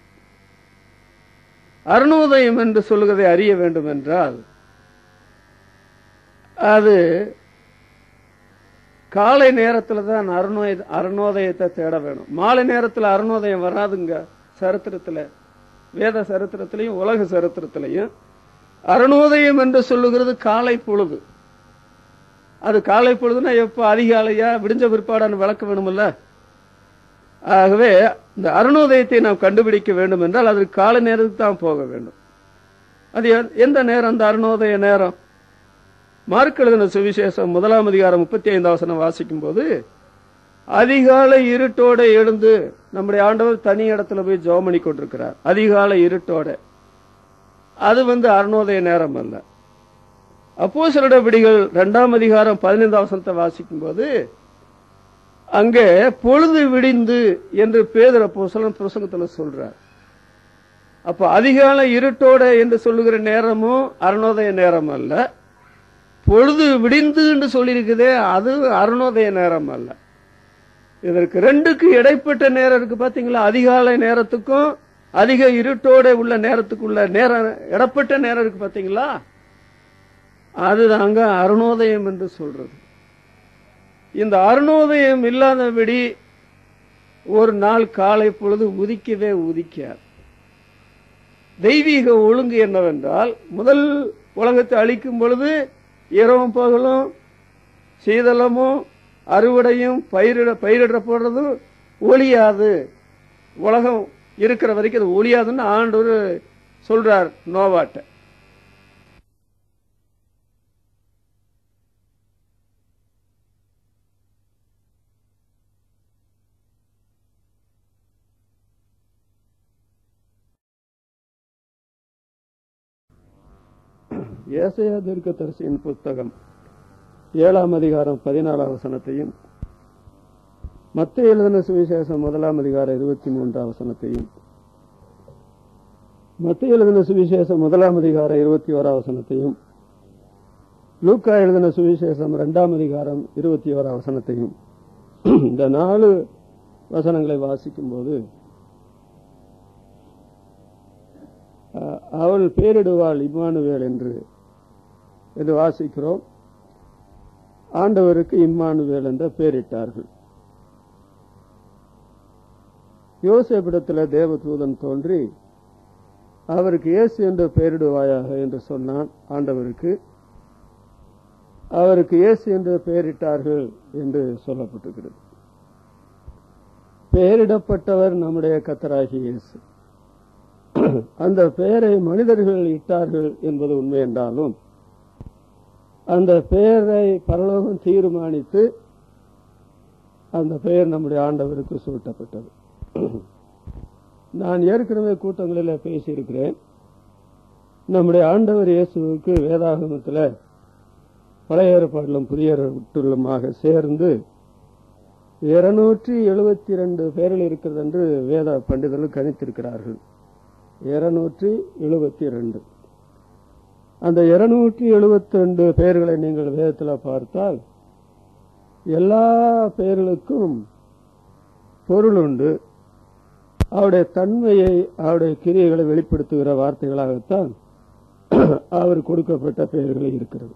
அருணோதயம் என்று சொல்லுவதை அறிய வேண்டும் என்றால் அது காலை நேரத்தில் தான் அருணோதயத்தை தேட வேணும். மாலை நேரத்தில் அருணோதயம் வராதுங்க. சரித்திரத்தில், வேத சரித்திரத்திலையும் உலக சரித்திரத்திலையும் அருணோதயம் என்று சொல்லுகிறது காலை பொழுது. அது காலை பொழுதுன்னா எப்போ? அதிகாலையா, விடிஞ்ச பிற்பாடான்னு விளக்க வேணுமில்ல. ஆகவே இந்த அருணோதயத்தை நாம் கண்டுபிடிக்க வேண்டும் என்றால் அது காலை நேரத்துக்கு தான் போக வேண்டும். அது எந்த நேரம்? அந்த அருணோதய நேரம் மார்க் எழுதின சுவிசேஷம் 1 அதிகாரம் 35 வசனம் வாசிக்கும் போது, அதிகாலை இருட்டோட எழுந்து நம்முடைய ஆண்டவர் தனி இடத்துல போய் ஜெபம் பண்ணி கொண்டிருக்கிறார். அதிகாலை இருட்டோட. அது அருணோதய நேரம் அல்ல. அப்போஸ்தலர் நடவடிக்கைகள் 2 அதிகாரம் 15 வசனத்தை வாசிக்கும் போது, அங்கே பொழுது விடிந்து என்று பேதுரு அப்போஸ்தலன் பிரசங்கத்தில் சொல்றார். அப்ப அதிகாலை இருட்டோட என்று சொல்லுகிற நேரமும் அருணோதய நேரம் அல்ல. பொழுது விடிந்து என்று சொல்லியிருக்குதே, அது அருணோதய நேரம் அல்ல. இதற்கு ரெண்டுக்கு இடைப்பட்ட நேரம் இருக்கு பாத்தீங்களா? அதிகாலை நேரத்துக்கும் அதிக இருட்டோட உள்ள நேரத்துக்குள்ள நேரம், இடப்பட்ட நேரம் இருக்கு பாத்தீங்களா? அதுதாங்க அருணோதயம் என்று சொல்றது. இந்த அருணோதயம் இல்லாதபடி ஒரு நாள் காலை பொழுது உதிக்கவே உதிக்காது. தெய்வீக ஒழுங்கு என்னவென்றால், முதல் உலகத்தை அழிக்கும் பொழுது இரவும் பகலும், சீதளமும் அறுவடையும் பயிரிடப்படுறதும் ஒளியாது, உலகம் இருக்கிற வரைக்கும் அது ஒளியாதுன்னு ஆண்டவர் சொல்றார் நோவாட்ட. ஏசாயா தீர்க்கதரிசியின் புத்தகம் 7 அதிகாரம் 14 வசனத்தையும், மத்தேயு எழுதின சுவிசேஷம் 1 அதிகாரம் 23 வசனத்தையும், மத்தேயு எழுதின சுவிசேஷம் 1 அதிகாரம் 21 வசனத்தையும், லூக்கா எழுதின சுவிசேஷம் 2 அதிகாரம் 21 வசனத்தையும் இந்த 4 வசனங்களை வாசிக்கும் போது, அவள் பேரிடுவாள் இம்மானுவேல் என்று வாசிக்கிறோம். ஆண்டவருக்கு இம்மானுவேல் என்ற பெயரிட்டார்கள். யோசேப்பிடத்தில் தேவதூதன் தோன்றி அவருக்கு இயேசு என்று பெயரிடுவாயாக என்று சொன்னான். ஆண்டவருக்கு அவருக்கு இயேசு என்று பெயரிட்டார்கள் என்று சொல்லப்பட்டிருக்கிறது. பெயரிடப்பட்டவர் நம்முடைய கர்த்தராகிய இயேசு. அந்த பெயரை மனிதர்கள் இட்டார்கள் என்பது உண்மை என்றாலும், அந்த பெயரை பரலோகம் தீர்மானித்து அந்த பெயர் நம்முடைய ஆண்டவருக்கு சூட்டப்பட்டது. நான் ஏற்கனவே கூட்டங்களில் பேசியிருக்கிறேன். நம்முடைய ஆண்டவர் இயேசுவுக்கு வேதாகமத்தில் பழைய ஏற்பாட்டிலும் புதிய ஏற்பாட்டிலுமாக சேர்ந்து 272 பெயர்கள் இருக்கிறது என்று வேத பண்டிதர்கள் கணித்திருக்கிறார்கள். 272. அந்த 272 பெயர்களை நீங்கள் வேதத்தில் பார்த்தால் எல்லா பெயர்களுக்கும் பொருள் உண்டு. அவருடைய தன்மையை, அவருடைய கிரியைகளை வெளிப்படுத்துகிற வார்த்தைகளாகத்தான் அவர் கொடுக்கப்பட்ட பெயர்கள் இருக்கிறது.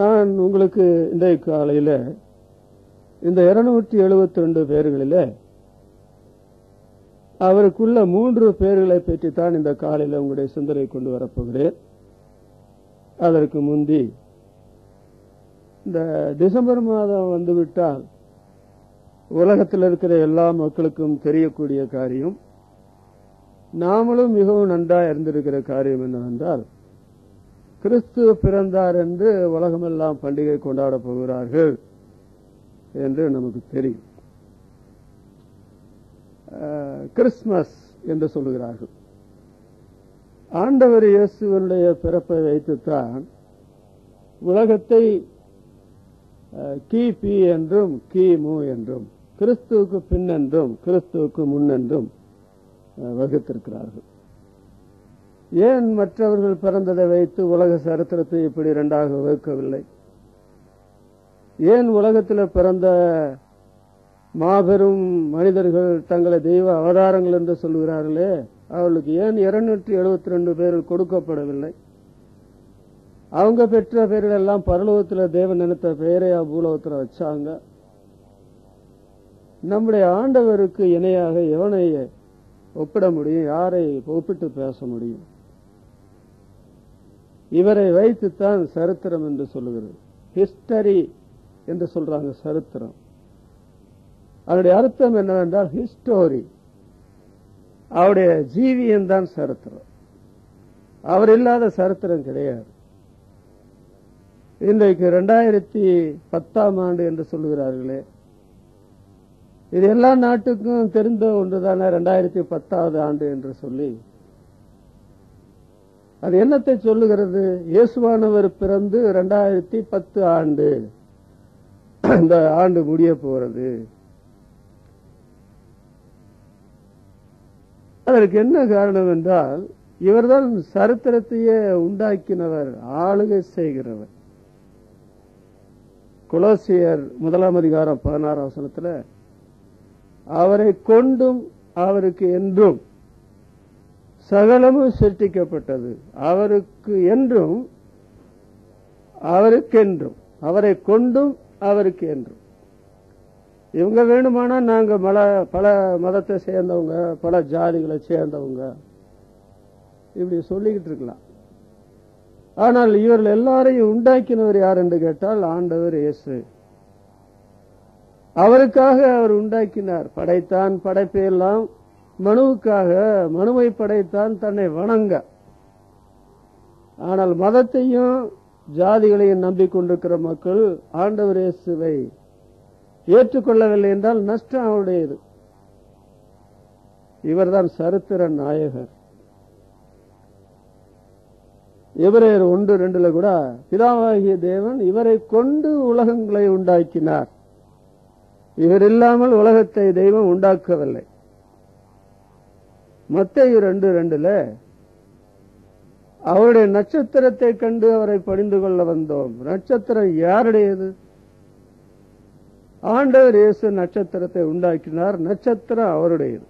நான் உங்களுக்கு இந்த காலையில் இந்த 272 பெயர்களில் அவருக்குள்ள 3 பெயர்களை பற்றித்தான் இந்த காலையில் உங்களுடைய சிந்தனை கொண்டு வரப்போகிறேன். அதற்கு முந்தி இந்த டிசம்பர் மாதம் வந்துவிட்டால் உலகத்தில் இருக்கிற எல்லா மக்களுக்கும் தெரியக்கூடிய காரியம், நாமளும் மிகவும் நன்றாக அறிந்திருக்கிற காரியம் என்னவென்றால், கிறிஸ்து பிறந்தார் என்று உலகமெல்லாம் பண்டிகை கொண்டாட போகிறார்கள் என்று நமக்கு தெரியும். கிறிஸ்துமஸ் என்று சொல்லுகிறார்கள். ஆண்டவர் இயேசுவினுடைய பிறப்பை வைத்துத்தான் உலகத்தை கிபி என்றும் கிமு என்றும், கிறிஸ்துவுக்கு பின் என்றும் கிறிஸ்துவுக்கு முன் என்றும் வகுத்திருக்கிறார்கள். ஏன் மற்றவர்கள் பிறந்ததை வைத்து உலக சரித்திரத்தை இப்படி 2ஆக வகுக்கவில்லை? ஏன் உலகத்தில் பிறந்த மாபெரும் மனிதர்கள் தங்களை தெய்வ அவதாரங்கள் என்று சொல்கிறார்களே, அவர்களுக்கு ஏன் 272 பேர்கள் கொடுக்கப்படவில்லை? அவங்க பெற்ற பெயர்கள் எல்லாம் பரலோகத்தில் தேவன் நினைத்த பெயரை பூலோகத்தில் வச்சாங்க. நம்முடைய ஆண்டவருக்கு இணையாக எவனை ஒப்பிட முடியும்? யாரை ஒப்பிட்டு பேச முடியும்? இவரை வைத்துத்தான் சரித்திரம் என்று சொல்லுகிறது. ஹிஸ்டரி என்று சொல்றாங்க, சரித்திரம். அதனுடைய அர்த்தம் என்னவென்றால் ஹிஸ்டோரி, அவருடைய ஜீவியம் தான் சரித்திரம். அவர் இல்லாத சரித்திரம் கிடையாது. இன்றைக்கு 2010ஆம் ஆண்டு என்று சொல்லுகிறார்களே, இது எல்லா நாட்டுக்கும் தெரிந்த ஒன்றுதானே 2010வது ஆண்டு என்று சொல்லி. அது என்னத்தை சொல்லுகிறது? இயேசுவானவர் பிறந்து 2010 ஆண்டு, இந்த ஆண்டு முடிய போறது. அதற்கு என்ன காரணம் என்றால், இவர்தான் சரித்திரத்தையே உண்டாக்கினவர், ஆளுகை செய்கிறவர். கொலோசியர் 1ஆம் அதிகாரம் 16ஆம் வசனத்துல, அவரை கொண்டும் அவருக்கு என்றும் சகலமும் சிருஷ்டிக்கப்பட்டது, அவருக்கு என்றும் அவருக்கென்றும், அவரை கொண்டும் அவருக்கு என்றும். இவங்க வேணுமானா நாங்க பல மதத்தை சேர்ந்தவங்க, பல ஜாதிகளை சேர்ந்தவங்க, இப்படி சொல்லிக்கிட்டு இருக்கலாம். ஆனால் இவர்கள் எல்லாரையும் உண்டாக்கினவர் யார் என்று கேட்டால் ஆண்டவர் இயேசு. அவருக்காக அவர் உண்டாக்கினார், படைத்தான். படைப்பையெல்லாம் மனுவுக்காக, மனுவை படைத்தான் தன்னை வணங்க. ஆனால் மதத்தையும் ஜாதிகளையும் நம்பிக்கொண்டிருக்கிற மக்கள் ஆண்டவர் இயேசுவை ஏற்றுக்கொள்ளவில்லை என்றால் நஷ்டம் அவருடையது. இவர்தான் சரித்திர நாயகர். எபிரேயர் 1:2 கூட, பிதாவாகிய தேவன் இவரை கொண்டு உலகங்களை உண்டாக்கினார், இவர் இல்லாமல் உலகத்தை தெய்வம் உண்டாக்கவில்லை. மத்தேயு 2:2 அவருடைய நட்சத்திரத்தை கண்டு அவரை பணிந்து கொள்ள வந்தோம். நட்சத்திரம் யாருடையது? ஆண்டவர் இயேசு நட்சத்திரத்தை உண்டாக்கினார், நட்சத்திரம் அவருடையது.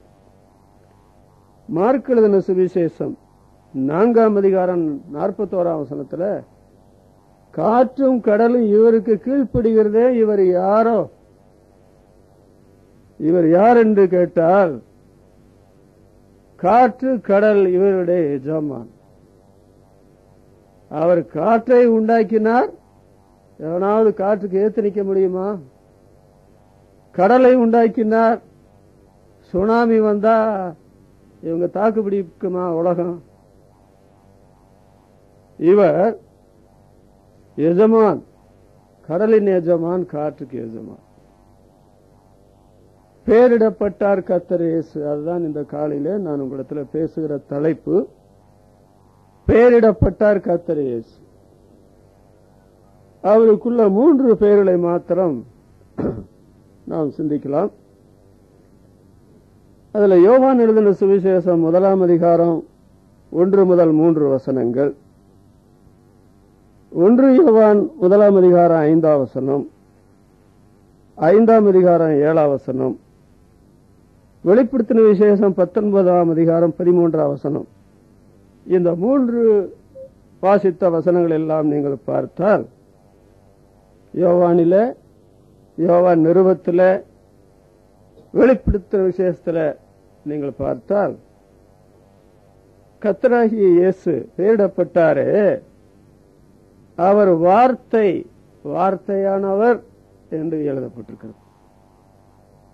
மார்க் எழுதின சுவிசேஷம் 4ஆம் அதிகாரம் 41ஆம் வசனத்துல, காற்றும் கடலும் இவருக்கு கீழ்ப்படுகிறதே, இவர் யாரோ? இவர் யார் என்று கேட்டால், காற்று கடல் இவருடைய எஜமான். அவர் காற்றை உண்டாக்கினார். எவனாவது காற்றுக்கு ஏத்து நிக்க முடியுமா? கடலை உண்டாக்கினார். சுனாமி வந்தா இவங்க தாக்கு பிடிக்குமா உலகம்? இவர் எஜமான், கடலின் எஜமான், காற்றுக்கு எஜமான். பேரிடப்பட்டார் கர்த்தர் இயேசு. அதுதான் இந்த காலையில நான் உங்களிடத்துல பேசுகிற தலைப்பு. பேரிடப்பட்டார் கர்த்தர் இயேசு. அவருக்குள்ள 3 பெயர்களை மாத்திரம் நாம் சிந்திக்கலாம். அதுல யோவான் எழுதின சுவிசேஷம் 1ஆம் அதிகாரம் 1 முதல் 3 வசனங்கள், 1 யோவான் 1ஆம் அதிகாரம் 5ஆம் வசனம், 5ஆம் அதிகாரம் 7ஆம் வசனம், வெளிப்படுத்தின விசேஷம் 19ஆம் அதிகாரம் 13ஆம் வசனம். இந்த 3 வாசித்த வசனங்கள் எல்லாம் நீங்கள் பார்த்தால், யோவானில, யோவான் நிருபத்தில, வெளிப்படுத்தின விசேஷத்துல நீங்கள் பார்த்தால், கர்த்தராகிய இயேசு பெயரிடப்பட்டாரே, அவர் வார்த்தை, வார்த்தையானவர் என்று எழுதப்பட்டிருக்கிறது.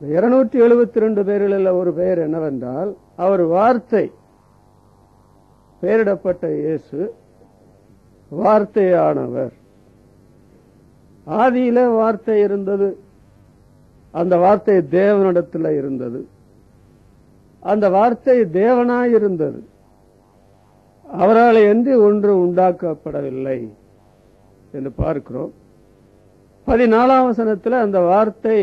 272 பேர்களில் ஒரு பெயர் என்னவென்றால், அவர் வார்த்தை. பெயரிடப்பட்ட இயேசு வார்த்தையானவர். ஆதியிலே வார்த்தை இருந்தது, அந்த வார்த்தை தேவனிடத்தில் இருந்தது, அந்த வார்த்தை தேவனாய் இருந்தது, அவரால் என்று ஒன்று உண்டாக்கப்படவில்லை என்று பார்க்கிறோம். 14ஆம் வசனத்தில் அந்த வார்த்தை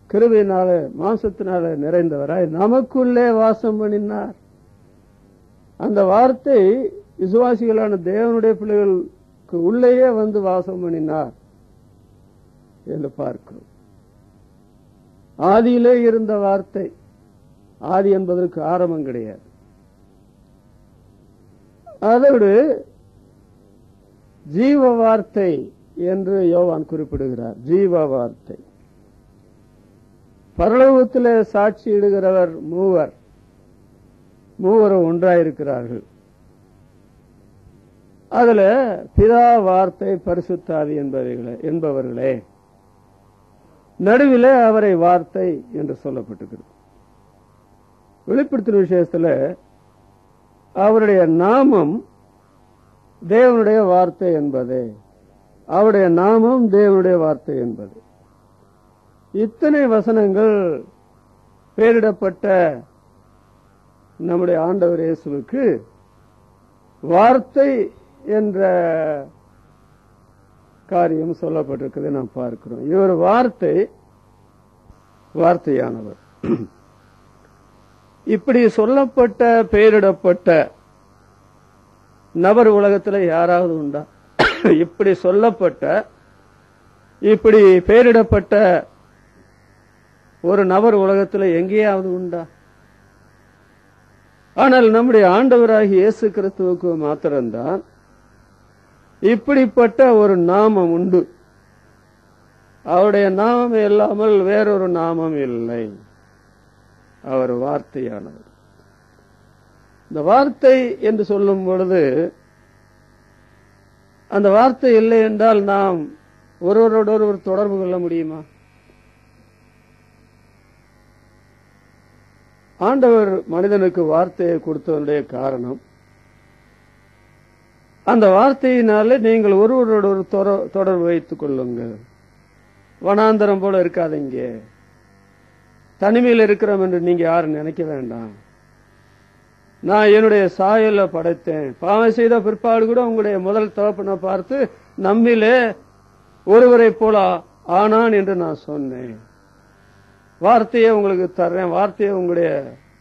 கிருபையினால மாம்சத்தினால நிறைந்தவராய் நமக்குள்ளே வாசம் பண்ணினார். அந்த வார்த்தை விசுவாசிகளான தேவனுடைய பிள்ளைகளுக்கு உள்ளேயே வந்து வாசம் பண்ணினார் என்று பார்க்கிறோம். ஆதியிலே இருந்த வார்த்தை, ஆதி என்பதற்கு ஆரம்பம் கிடையாது. அதோடு ஜீவ வார்த்தை என்று யோவான் குறிப்பிடுகிறார். ஜீவ வார்த்தை. பரலோகத்திலே சாட்சியிடுகிறவர் மூவரும் ஒன்றாயிருக்கிறார்கள். அதுல பிதா, வார்த்தை, பரிசுத்த ஆவி என்பவர்களே. நடுவிலே அவரை வார்த்தை என்று சொல்லப்பட்டிருக்கிறது. வெளிப்படுத்தின விசேஷத்துல அவருடைய நாமம் தேவனுடைய வார்த்தை என்பது. அவருடைய நாமம் தேவனுடைய வார்த்தை என்பது. இத்தனை வசனங்கள் பெயரிடப்பட்ட நம்முடைய ஆண்டவர் இயேசுவுக்கு வார்த்தை என்ற காரியம் சொல்லப்பட்டிருக்கிறதை நாம் பார்க்கிறோம். இவர் வார்த்தையானவர். இப்படி சொல்லப்பட்ட பெயரிடப்பட்ட நபர் உலகத்தில் யாராவது உண்டா? இப்படி சொல்லப்பட்ட இப்படி பெயரிடப்பட்ட ஒரு நபர் உலகத்தில் எங்கேயாவது உண்டா? ஆனால் நம்முடைய ஆண்டவராகிய இயேசு கிறிஸ்துவுக்கு மாத்திரம்தான் இப்படிப்பட்ட ஒரு நாமம் உண்டு. அவருடைய நாமம் இல்லாமல் வேறொரு நாமம் இல்லை. அவர் வார்த்தையானவர். இந்த வார்த்தை என்று சொல்லும் பொழுது அந்த வார்த்தை இல்லை என்றால் நாம் ஒருவரோடொருவர் தொடர்பு கொள்ள முடியுமா? ஆண்டவர் மனிதனுக்கு வார்த்தையை கொடுத்ததனுடைய காரணம், அந்த வார்த்தையினாலே நீங்கள் ஒருவரோட ஒரு தொடர்பு வைத்துக் கொள்ளுங்கள். வனாந்தரம் போல இருக்காதீங்க, தனிமையில் இருக்கிறோம் என்று நீங்க யாரும் நினைக்க வேண்டாம். நான் என்னுடைய சாயல படைத்தேன். பாவம் செய்த பிற்பாடு கூட உங்களுடைய முதல் தகப்பனை பார்த்து நம்மிலே ஒருவரை போல ஆனான் என்று நான் சொன்னேன். வார்த்தையை உங்களுக்கு தர்றேன், வார்த்தையை உங்களுடைய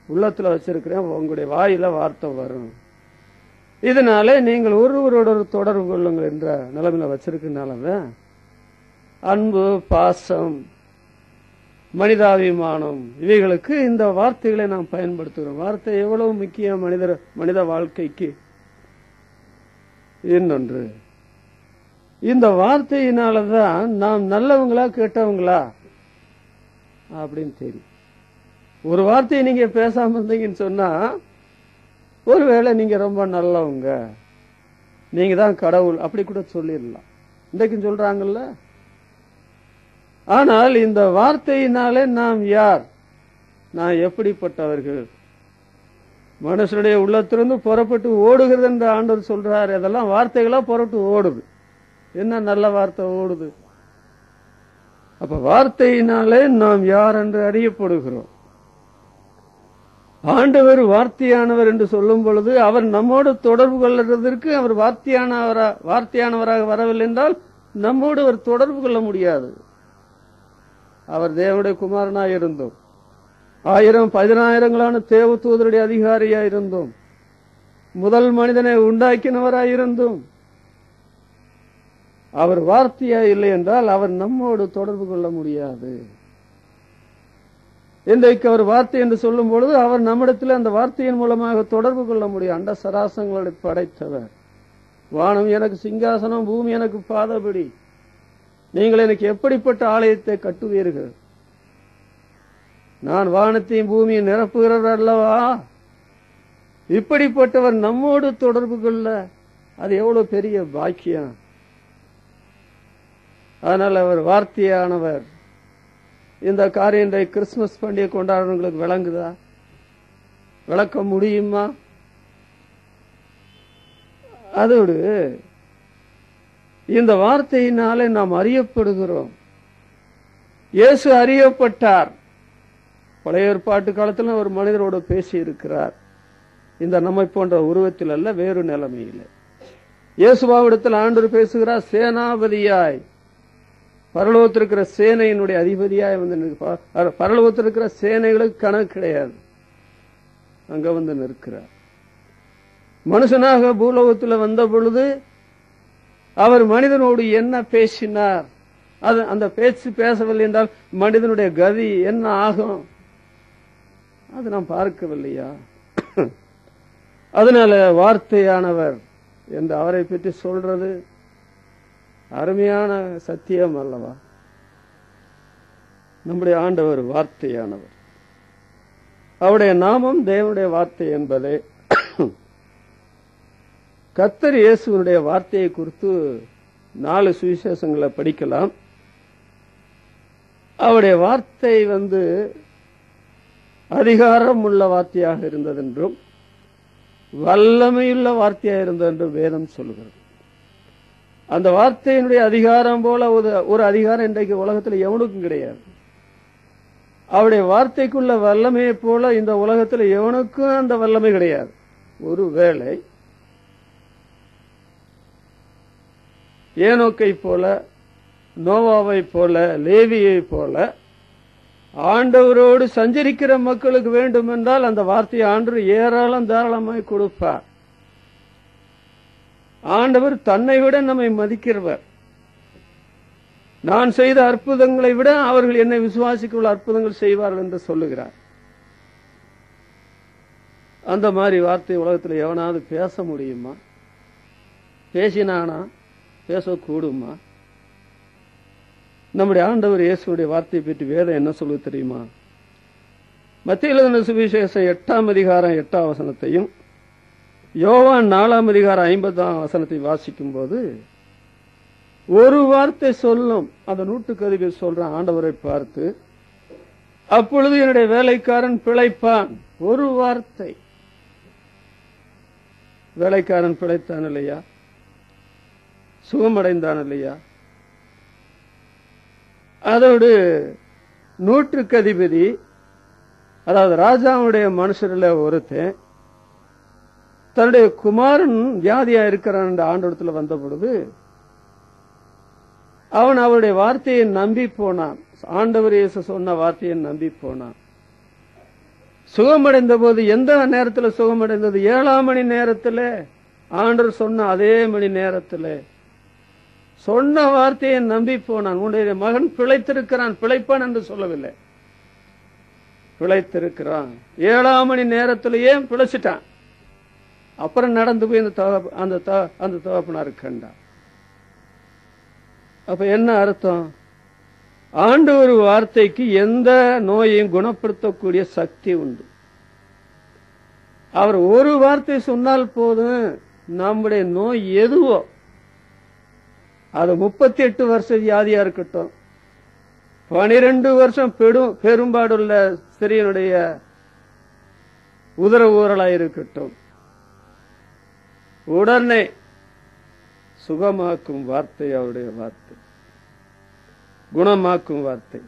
உள்ளத்துல வச்சிருக்கிறேன், உங்களுடைய வாயில வார்த்தை வரும். இதனால நீங்கள் ஒருவரோட தொடர்பு கொள்ளுங்கள் என்ற நிலைமையில வச்சிருக்கனாலதான் அன்பு, பாசம், மனிதாபிமானம் இவைகளுக்கு இந்த வார்த்தைகளை நாம் பயன்படுத்துகிறோம். வார்த்தை எவ்வளவு முக்கியம் மனித வாழ்க்கைக்கு. இன்னொன்று, இந்த வார்த்தையினாலதான் நாம் நல்லவங்களா கெட்டவங்களா அப்படின்னு தெரியும். ஒரு வார்த்தையை நீங்க பேசாம இருந்தீங்கன்னு சொன்னா ஒருவேளை நீங்க ரொம்ப நல்லவங்க, நீங்க தான் கடவுள் அப்படி கூட சொல்லிடலாம். இன்றைக்கும் சொல்றாங்கல்ல. ஆனால் இந்த வார்த்தையினாலே நாம் யார், நான் எப்படிப்பட்டவர்கள், மனுஷனுடைய உள்ளத்திலிருந்து புறப்பட்டு ஓடுகிறது என்று ஆண்டவர் சொல்றாரு. அதெல்லாம் வார்த்தைகளா புறப்பட்டு ஓடுது. என்ன நல்ல வார்த்தை ஓடுது? அப்ப வார்த்தையினாலே நாம் யார் என்று அறியப்படுகிறோம். ஆண்டவர் வார்த்தையானவர் என்று சொல்லும் பொழுது அவர் நம்மோடு தொடர்பு கொள்வதற்கு அவர் வார்த்தையானவராக வரவில்லை என்றால் நம்மோடு அவர் தொடர்பு கொள்ள முடியாது. அவர் தேவனுடைய குமாரனாய் இருந்தோம், 1000 10,000 தேவ தூதருடைய அதிகாரியாய் இருந்தோம், முதல் மனிதனை உண்டாக்கினவராய் இருந்தோம். அவர் வார்த்தையா இல்லை என்றால் அவர் நம்மோடு தொடர்பு கொள்ள முடியாது. இன்றைக்கு அவர் வார்த்தை என்று சொல்லும் பொழுது அவர் நம்மிடத்தில் அந்த வார்த்தையின் மூலமாக தொடர்பு கொள்ள முடியும். அண்ட சராசங்களை படைத்தவர். வானம் எனக்கு சிங்காசனம், பூமி எனக்கு பாதபடி, நீங்கள் எனக்கு எப்படிப்பட்ட ஆலயத்தை கட்டுவீர்கள்? நான் வானத்தையும் பூமியை நிரப்புகிறவர் அல்லவா? இப்படிப்பட்டவர் நம்மோடு தொடர்பு கொள்ள அது எவ்வளவு பெரிய பாக்கியம். அதனால் அவர் வார்த்தையானவர். இந்த காரியம் கிறிஸ்துமஸ் பண்டிகை கொண்டாடுறவங்களுக்கு விளங்குதா? விளக்க முடியுமா? அதோடு இந்த வார்த்தையினாலே நாம் அறியப்படுகிறோம். இயேசு அறியப்பட்டார். பழைய ஏற்பாட்டு காலத்தில் ஒரு மனிதரோடு பேசி இருக்கிறார். இந்த நம்மை போன்ற உருவத்தில் அல்ல, வேறு நிலைமையில். இயேசுவாவிடத்தில் ஆண்டவர் பேசுகிறார். சேனாபதியாய், பரலோகத்தில் இருக்கிற சேனையினுடைய அதிபதியாய் வந்து, பரலோகத்தில் இருக்கிற சேனைகளுக்கு கணக்கு கிடையாது, அங்க வந்து நிற்கிறார். மனுஷனாக பூலோகத்தில் வந்த பொழுது அவர் மனிதனோடு என்ன பேசினார்? அது அந்த பேச்சு பேசவில்லை என்றால் மனிதனுடைய கதி என்ன ஆகும்? அது நாம் பார்க்கவில்லையா? அதனால வார்த்தையானவர் என்று அவரை பற்றி சொல்றது அருமையான சத்தியம் அல்லவா? நம்முடைய ஆண்டவர் வார்த்தையானவர். அவருடைய நாமம் தேவனுடைய வார்த்தை என்பதே. கர்த்தர் இயேசுவினுடைய வார்த்தையை குறித்து 4 சுவிசேஷங்களை படிக்கலாம். அவருடைய வார்த்தை அதிகாரம் உள்ள வார்த்தையாக இருந்ததென்றும் வல்லமையுள்ள வார்த்தையா இருந்தது என்று வேதம் சொல்லுகிறது. அந்த வார்த்தையினுடைய அதிகாரம் போல ஒரு அதிகாரம் இன்றைக்கு உலகத்தில் எவனுக்கும் கிடையாது. அவருடைய வார்த்தைக்குள்ள வல்லமையை போல இந்த உலகத்தில் எவனுக்கும் அந்த வல்லமை கிடையாது. ஒருவேளை ஏனோக்கை போல, நோவாவை போல, லேவியை போல ஆண்டவரோடு சஞ்சரிக்கிற மக்களுக்கு வேண்டும் என்றால் அந்த வார்த்தையை ஆண்டவர் ஏராளம் தாராளமாய் கொடுப்பார். ஆண்டவர் தன்னை விட நம்மை மதிக்கிறவர். நான் செய்த அற்புதங்களை விட அவர்கள் என்னை விசுவாசிக்குள்ள அற்புதங்கள் செய்வார்கள் என்று சொல்லுகிறார். அந்த மாதிரி வார்த்தை உலகத்தில் எவனாவது பேச முடியுமா? பேசினானா? பேசக்கூடுமா? நம்முடைய ஆண்டவர் இயேசுடைய வார்த்தையை பற்றி வேதம் என்ன சொல்லுது தெரியுமா? மத்தேயு எழுதின சுவிசேஷம் 8ஆம் அதிகாரம் 8ஆம் வசனத்தையும் யோவான் 4ஆம் அதிகாரம் 50ஆம் வசனத்தை வாசிக்கும் போது ஒரு வார்த்தை சொல்லும் அந்த நூற்றுக்கதிபதி சொல்ற ஆண்டவரை பார்த்து, அப்பொழுது என்னுடைய வேலைக்காரன் பிழைப்பான். ஒரு வார்த்தை. வேலைக்காரன் பிழைத்தான் இல்லையா? சுகமடைந்தான் இல்லையா? அதோடு நூற்றுக்கதிபதி, அதாவது ராஜாவுடைய மனுஷரில் ஒருத்தன் தன்னுடைய குமாரன் வியாதியா இருக்கிறான் என்ற ஆண்டவரத்தில் வந்த பொழுது அவன் அவருடைய வார்த்தையை நம்பி போனான். ஆண்டவர் இயேசு சொன்ன வார்த்தையை நம்பி போனான். சுகமடைந்த போது எந்த நேரத்தில் சுகமடைந்தது? 7ஆம் மணி நேரத்தில். ஆண்டவர் சொன்ன அதே மணி நேரத்தில் சொன்ன வார்த்தையை நம்பி போனான். உன்னுடைய மகன் பிழைத்திருக்கிறான். பிழைப்பான் என்று சொல்லவில்லை, பிழைத்திருக்கிறான். 7ஆம் மணி நேரத்திலேயே பிழைச்சிட்டான். அப்புறம் நடந்து போய் அந்த தகப்பனார் கண்டான். அப்ப என்ன அர்த்தம்? ஆண்டவர் வார்த்தைக்கு எந்த நோயையும் குணப்படுத்தக்கூடிய சக்தி உண்டு. அவர் ஒரு வார்த்தை சொன்னால் போதும், நம்முடைய நோய் எதுவோ, அது 38 வருஷ வியாதியா இருக்கட்டும், 12 வருஷம் பெரும்பாடுள்ள ஸ்திரீனுடைய உதர ஊரலாய் இருக்கட்டும், உடனே சுகமாக்கும் வார்த்தை அவருடைய வார்த்தை, குணமாக்கும் வார்த்தை.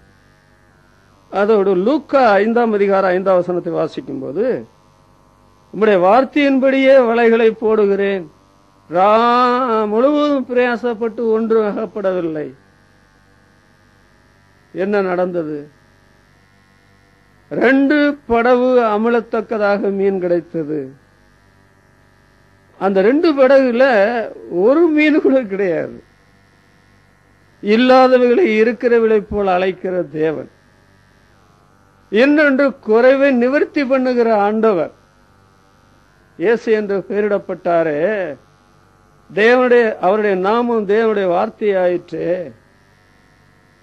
அதோடு லூக்கா 5ஆம் அதிகாரம் 5ஆம் வசனத்தை வாசிக்கும் போது, உம்முடைய வார்த்தையின்படியே வலைகளை போடுகிறேன், முழுவதும் பிரயாசப்பட்டு ஒன்று அகப்படவில்லை. என்ன நடந்தது? 2 படகு அமிழத்தக்கதாக மீன் கிடைத்தது. அந்த 2 படகுல ஒரு மீன் கூட கிடையாது. இல்லாதவைகளை இருக்கிறவளை போல் அழைக்கிற தேவன், இன்னொன்று குறைவை நிவர்த்தி பண்ணுகிற ஆண்டவர். இயேசு என்று பெயரிடப்பட்டாரே, அவருடைய நாமம் தேவனுடைய வார்த்தையாயிற்று.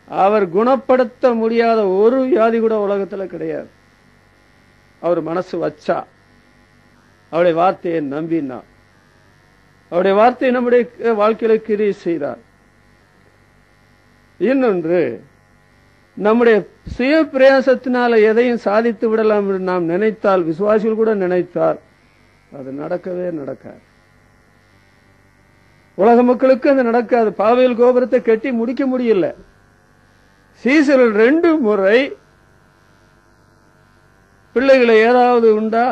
அவர் குணப்படுத்த முடியாத ஒரு வியாதி கூட உலகத்தில் கிடையாது. அவர் மனசு வச்சா, அவருடைய வார்த்தையை நம்பினா, அவருடைய வார்த்தையை நம்முடைய வாழ்க்கையில கிரியை செய்தார். இன்னொன்று, நம்முடைய சுய பிரயாசத்தினால எதையும் சாதித்து விடலாம் என்று நாம் நினைத்தால், விசுவாசிகள் கூட நினைத்தால், அது நடக்கவே நடக்காது. உலக மக்களுக்கு அது நடக்காது. பாவேல் கோபுரத்தை கட்டி முடிக்க முடியல. சீசர்கள் 2 முறை பிள்ளைகளை ஏதாவது உண்டா?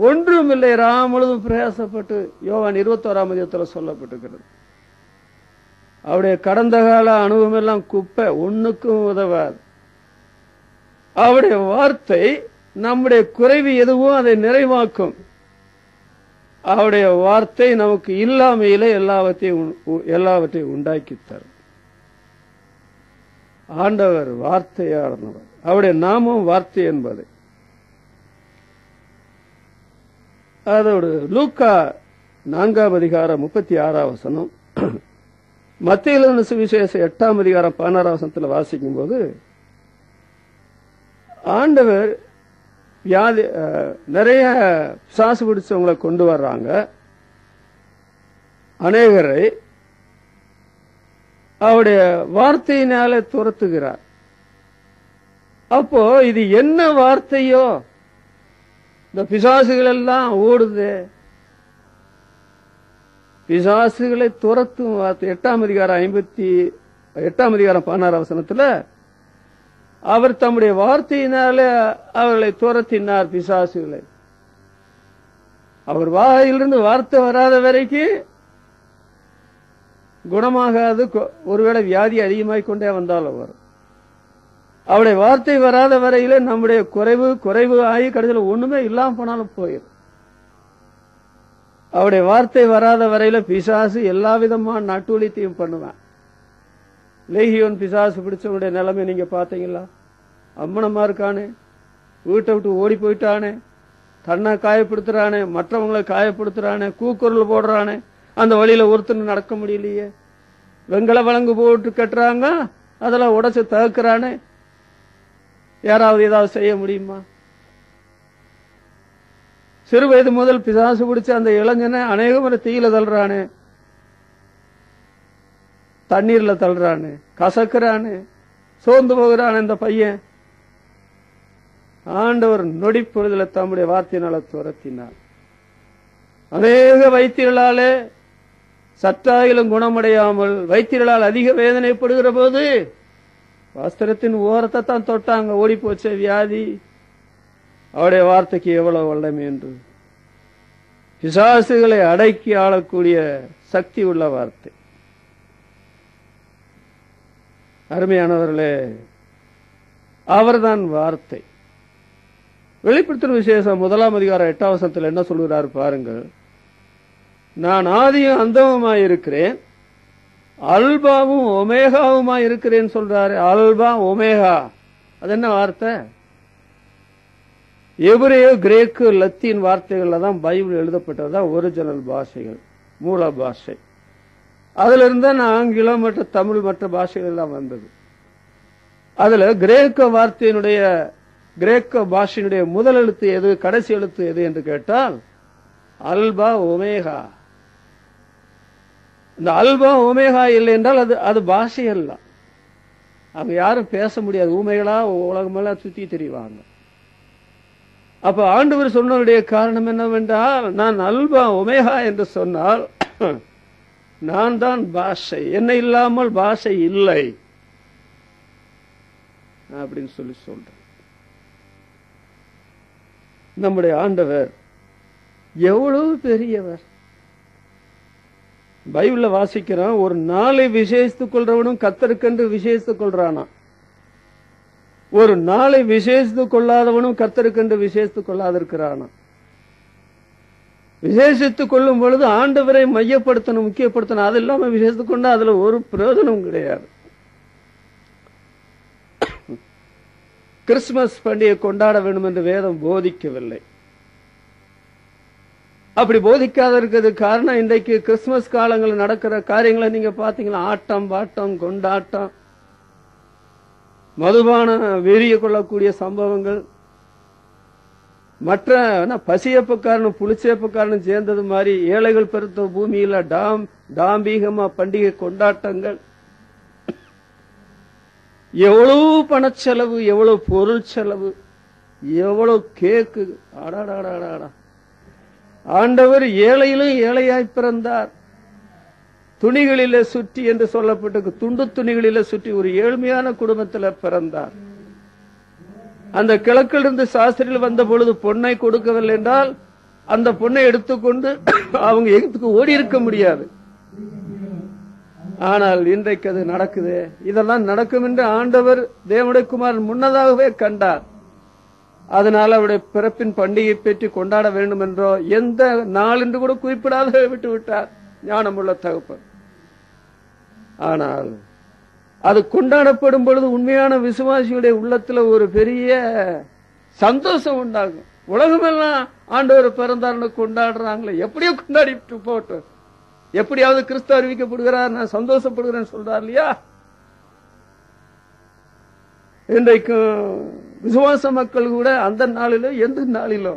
ஒன்றும் இல்லை. முழுதும் பிரயாசப்பட்டு யோவான் 21ஆம் அதிகாரத்தில் சொல்லப்பட்டிருக்கிறது. அவருடைய கடந்த கால அனுபவம் எல்லாம் குப்பை, ஒண்ணுக்கும் உதவாது. அவருடைய வார்த்தை நம்முடைய குறைவு எதுவோ அதை நிறைவாக்கும். அவருடைய வார்த்தை நமக்கு இல்லாமையிலே எல்லாவற்றையும் உண்டாக்கி தரும். ஆண்டவர் வார்த்தையானவர். அவருடைய நாமம் வார்த்தை என்பது. அதோடு லூக்கா 4ஆம் அதிகாரம் 36ஆம் வசனம், மத்தேயு எழுதின சுவிசேஷம் 8ஆம் அதிகாரம் 16ஆம் வசனத்தில் வாசிக்கும் போது, ஆண்டவர் வியாதி நிறைய பிசாசு பிடிச்சவங்களை கொண்டு வர்றாங்க. அநேகரை அவருடைய வார்த்தையினால துரத்துகிறார். அப்போ இது என்ன வார்த்தையோ, இந்த பிசாசுகள் எல்லாம் ஓடுது, பிசாசுகளை துரத்தும் வார்த்தை. 8ஆம் அதிகாரம் 16 வசனத்துல அவர் தம்முடைய வார்த்தையினால அவர்களை துரத்தினார் பிசாசுகளை. அவர் வாயிலிருந்து வார்த்தை வராத வரைக்கும் குணமாகாது. ஒருவேளை வியாதி அதிகமாகிக் கொண்டே வந்தாலும் வரும். அவருடைய வார்த்தை வராத வரையில நம்முடைய குறைவு ஆகி கடைசியில் ஒண்ணுமே இல்லாம போனாலும் போயிடும். அவருடைய வார்த்தை வராத வரையில பிசாசு எல்லா விதமான நட்டுவலித்தையும் பண்ணுவான். லேகியோன் பிசாசு பிடிச்சவனுடைய நிலைமை நீங்க பாத்தீங்களா? அம்மனமா இருக்கானே, வீட்டை விட்டு ஓடி போயிட்டானே, தன்னை காயப்படுத்துறானே, மற்றவங்களை காயப்படுத்துறானே, கூக்குரல் போடுறானே, அந்த வழியில ஒருத்தர் நடக்க முடியலையே, வெங்கல வழங்கு போட்டு கட்டுறாங்க, அதெல்லாம் உடைச்சு தகுக்கிறானே, யாராவது ஏதாவது செய்ய முடியுமா? சிறு வயது முதல் பிசாசு பிடிச்ச அந்த இளைஞனை அநேக முறை தீயில தள்ளுறானே, தண்ணீர்ல தள்ளுறானே, கசக்குறானே, சோர்ந்து போகிறான். இந்த பையன் ஆண்டவர் நொடி பொழுதுல தம்முடைய வார்த்தையினால துரத்தினார். அநேக வைத்தியர்களாலே சற்றாயிலும் குணமடையாமல் வைத்தியர்களால் அதிக வேதனைப்படுகிற போது வஸ்திரத்தின் ஓரத்தை தான் தொட்டாங்க, ஓடி போச்ச வியாதி. அவருடைய வார்த்தைக்கு எவ்வளவு வல்லமை என்று. பிசாசுகளை அடக்கி ஆளக்கூடிய சக்தி உள்ள வார்த்தை. அருமையானவர்களே, அவர்தான் வார்த்தை. வெளிப்படுத்தின விசேஷம் 1ஆம் அதிகாரம் 8ஆம் வசனத்தில் என்ன சொல்கிறார் பாருங்கள். நான் ஆதியும் அந்தமுமாய் இருக்கிறேன், அல்பாவும் ஒமேகாவுமாய் இருக்கிறேன் சொல்றாரு. அல்பா ஒமேகா அது என்ன வார்த்தை? எபிரேய, கிரேக்கு, லத்தீன் வார்த்தைகள்ல தான் பைபிள் எழுதப்பட்டதுதான் ஒரிஜினல் பாஷைகள், மூல பாஷை. அதுல இருந்தா ஆங்கிலம் மற்ற தமிழ் மற்ற பாஷைகள் எல்லாம் வந்தது. அதுல கிரேக்க பாஷையினுடைய முதல் எழுத்து எது, கடைசி எழுத்து எது என்று கேட்டால் அல்பா ஒமேகா. இந்த அல்பா ஒமேகா இல்லை என்றால் அது பாஷை அல்ல. அங்க யாரும் பேச முடியாது, ஊமைகளா உலகமெல்லாம் சுத்தி தெரிவாங்க. அப்ப ஆண்டவர் சொன்னவருடைய காரணம் என்னவென்றால், நான் அல்பா ஒமேகா என்று சொன்னால் நான் தான் பாஷை, என்னை இல்லாமல் பாஷை இல்லை அப்படின்னு சொல்றேன். நம்முடைய ஆண்டவர் எவ்வளவு பெரியவர். பைபிள்ல வாசிக்கிறோம், ஒரு நாளை விசேஷித்துக் கொள்றவனும் கர்த்தருக்கென்று விசேஷித்துக் கொள்றானா, ஒரு நாளை விசேஷித்துக் கொள்ளாதவனும் கர்த்தருக்கென்று விசேஷித்துக் கொள்ளாதிருக்கிறானா. விசேஷித்துக் கொள்ளும் பொழுது ஆண்டவரை மையப்படுத்தணும், முக்கியப்படுத்தணும். அது இல்லாம விசேஷித்துக் கொண்டா அதுல ஒரு பிரயோஜனம் கிடையாது. கிறிஸ்துமஸ் பண்டிகை கொண்டாட வேண்டும் என்று வேதம் போதிக்கவில்லை. அப்படி போதிக்காத இருக்கிறது காரணம், இன்றைக்கு கிறிஸ்துமஸ் காலங்களில் நடக்கிற காரியங்களை நீங்க பாத்தீங்களா? ஆட்டம் பாட்டம் கொண்டாட்டம், மதுபான வெறிய கொள்ளக்கூடிய சம்பவங்கள், மற்ற பசியப்பக்காரனும் புளிச்சேப்பக்காரனும் சேர்ந்தது மாதிரி ஏழைகள் பெருத்த பூமியில டாம்பீகமா பண்டிகை கொண்டாட்டங்கள். எவ்வளவு பணச்செலவு, எவ்வளவு பொருள் செலவு, எவ்வளவு கேக்கு. ஆடாடாடாடா, ஆண்டவர் ஏழையிலும் ஏழையாய் பிறந்தார். துணிகளில சுற்றி என்று சொல்லப்பட்டு துண்டு துணிகளில சுற்றி ஒரு ஏழ்மையான குடும்பத்தில் பிறந்தார். அந்த கிழக்கிலிருந்து சாஸ்திரியில் வந்த பொழுது பொன்னை கொடுக்கவில்லை என்றால் அந்த பொன்னை எடுத்துக்கொண்டு அவங்க எதுக்கு ஓடி இருக்க முடியாது. ஆனால் இன்றைக்கு அது நடக்குது. இதெல்லாம் நடக்கும் என்று ஆண்டவர் தேவனுடைய குமாரன் முன்னதாகவே கண்டார். அதனால அவருடைய பிறப்பின் பண்டிகை பற்றி கொண்டாட வேண்டும் என்றோ எந்த நாள் என்று கூட குறிப்பிடாத விட்டு விட்டார் ஞானமுள்ள தகப்பன். ஆனால் அது கொண்டாடப்படும் பொழுது உண்மையான விசுவாசியுடைய உள்ளத்துல ஒரு பெரிய சந்தோஷம் உண்டாகும். உலகமெல்லாம் ஆண்டவர் பிறந்தார்னு கொண்டாடுறாங்களே, எப்படியோ கொண்டாடிட்டு போட்டு, எப்படியாவது கிறிஸ்து அறிவிக்கப்படுகிறார், நான் சந்தோஷப்படுகிறேன் சொல்றார் இல்லையா? இன்றைக்கும் விசுவாச மக்கள் கூட அந்த நாளிலோ எந்த நாளிலோ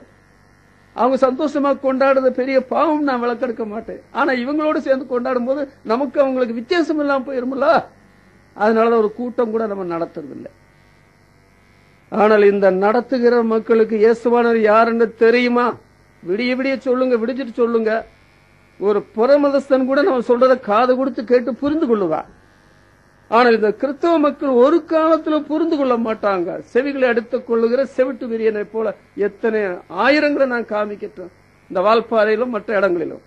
அவங்க சந்தோஷமா கொண்டாடுறது பெரிய பாவம் நான் விளக்கெடுக்க மாட்டேன். ஆனா இவங்களோடு சேர்ந்து கொண்டாடும் போது நமக்கு அவங்களுக்கு வித்தியாசம் இல்லாம போயிருமில்ல. அதனாலதான் ஒரு கூட்டம் கூட நம்ம நடத்துறதில்லை. ஆனால் இந்த நடத்துகிற மக்களுக்கு இயேசுவானவர் யாருன்னு தெரியுமா? விடிய விடிய சொல்லுங்க, விடிச்சிட்டு சொல்லுங்க. ஒரு புறமதஸ்தன் கூட நம்ம சொல்றத காது கொடுத்து கேட்டு புரிந்து கொள்ளுவார். ஆனால் இந்த கிறிஸ்தவ மக்கள் ஒரு காலத்திலும் புரிந்து கொள்ள மாட்டாங்க. செவிகளை அடுத்துக் கொள்ளுகிற செவிட்டு விரியனை போல எத்தனை ஆயிரங்களை நான் காமிக்கிட்டோம் இந்த வால்பாறையிலும் மற்ற இடங்களிலும்.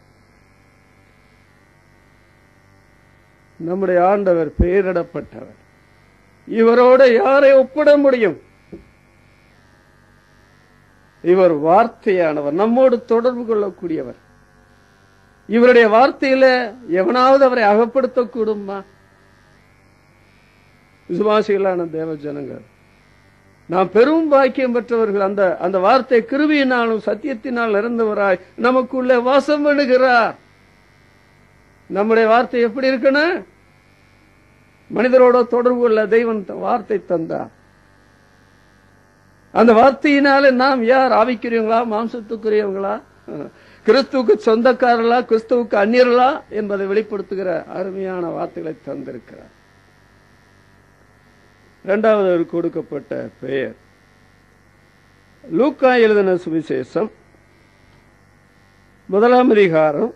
நம்முடைய ஆண்டவர் பெயரிடப்பட்டவர். இவரோட யாரை ஒப்பிட முடியும்? இவர் வார்த்தையானவர், நம்மோடு தொடர்பு கொள்ளக்கூடியவர். இவருடைய வார்த்தையில எவனாவது அவரை அகப்படுத்தக்கூடுமா? விசுவாசிகளான தேவ ஜனங்கள், நாம் பெரும் பாக்கியம் பெற்றவர்கள். அந்த வார்த்தை கிருபையினாலும் சத்தியத்தினால் நிறைந்தவராய் நமக்குள்ளே வாசம் பண்ணுகிறார். நம்முடைய வார்த்தை எப்படி இருக்கணும்? மனிதரோட தொடர்பு உள்ள தெய்வன் வார்த்தை தந்தார். அந்த வார்த்தையினாலே நாம் யார்? ஆவிக்குரியவங்களா, மாம்சத்துக்குரியவங்களா, கிறிஸ்துவுக்கு சொந்தக்காரர்களா, கிறிஸ்துவுக்கு அந்நியர்களா என்பதை வெளிப்படுத்துகிற அருமையான வார்த்தைகளை தந்திருக்கிறார். இரண்டாவது அவருக்கு கொடுக்கப்பட்ட பெயர், லூக்கா எழுதின சுவிசேஷம் 1 அதிகாரம்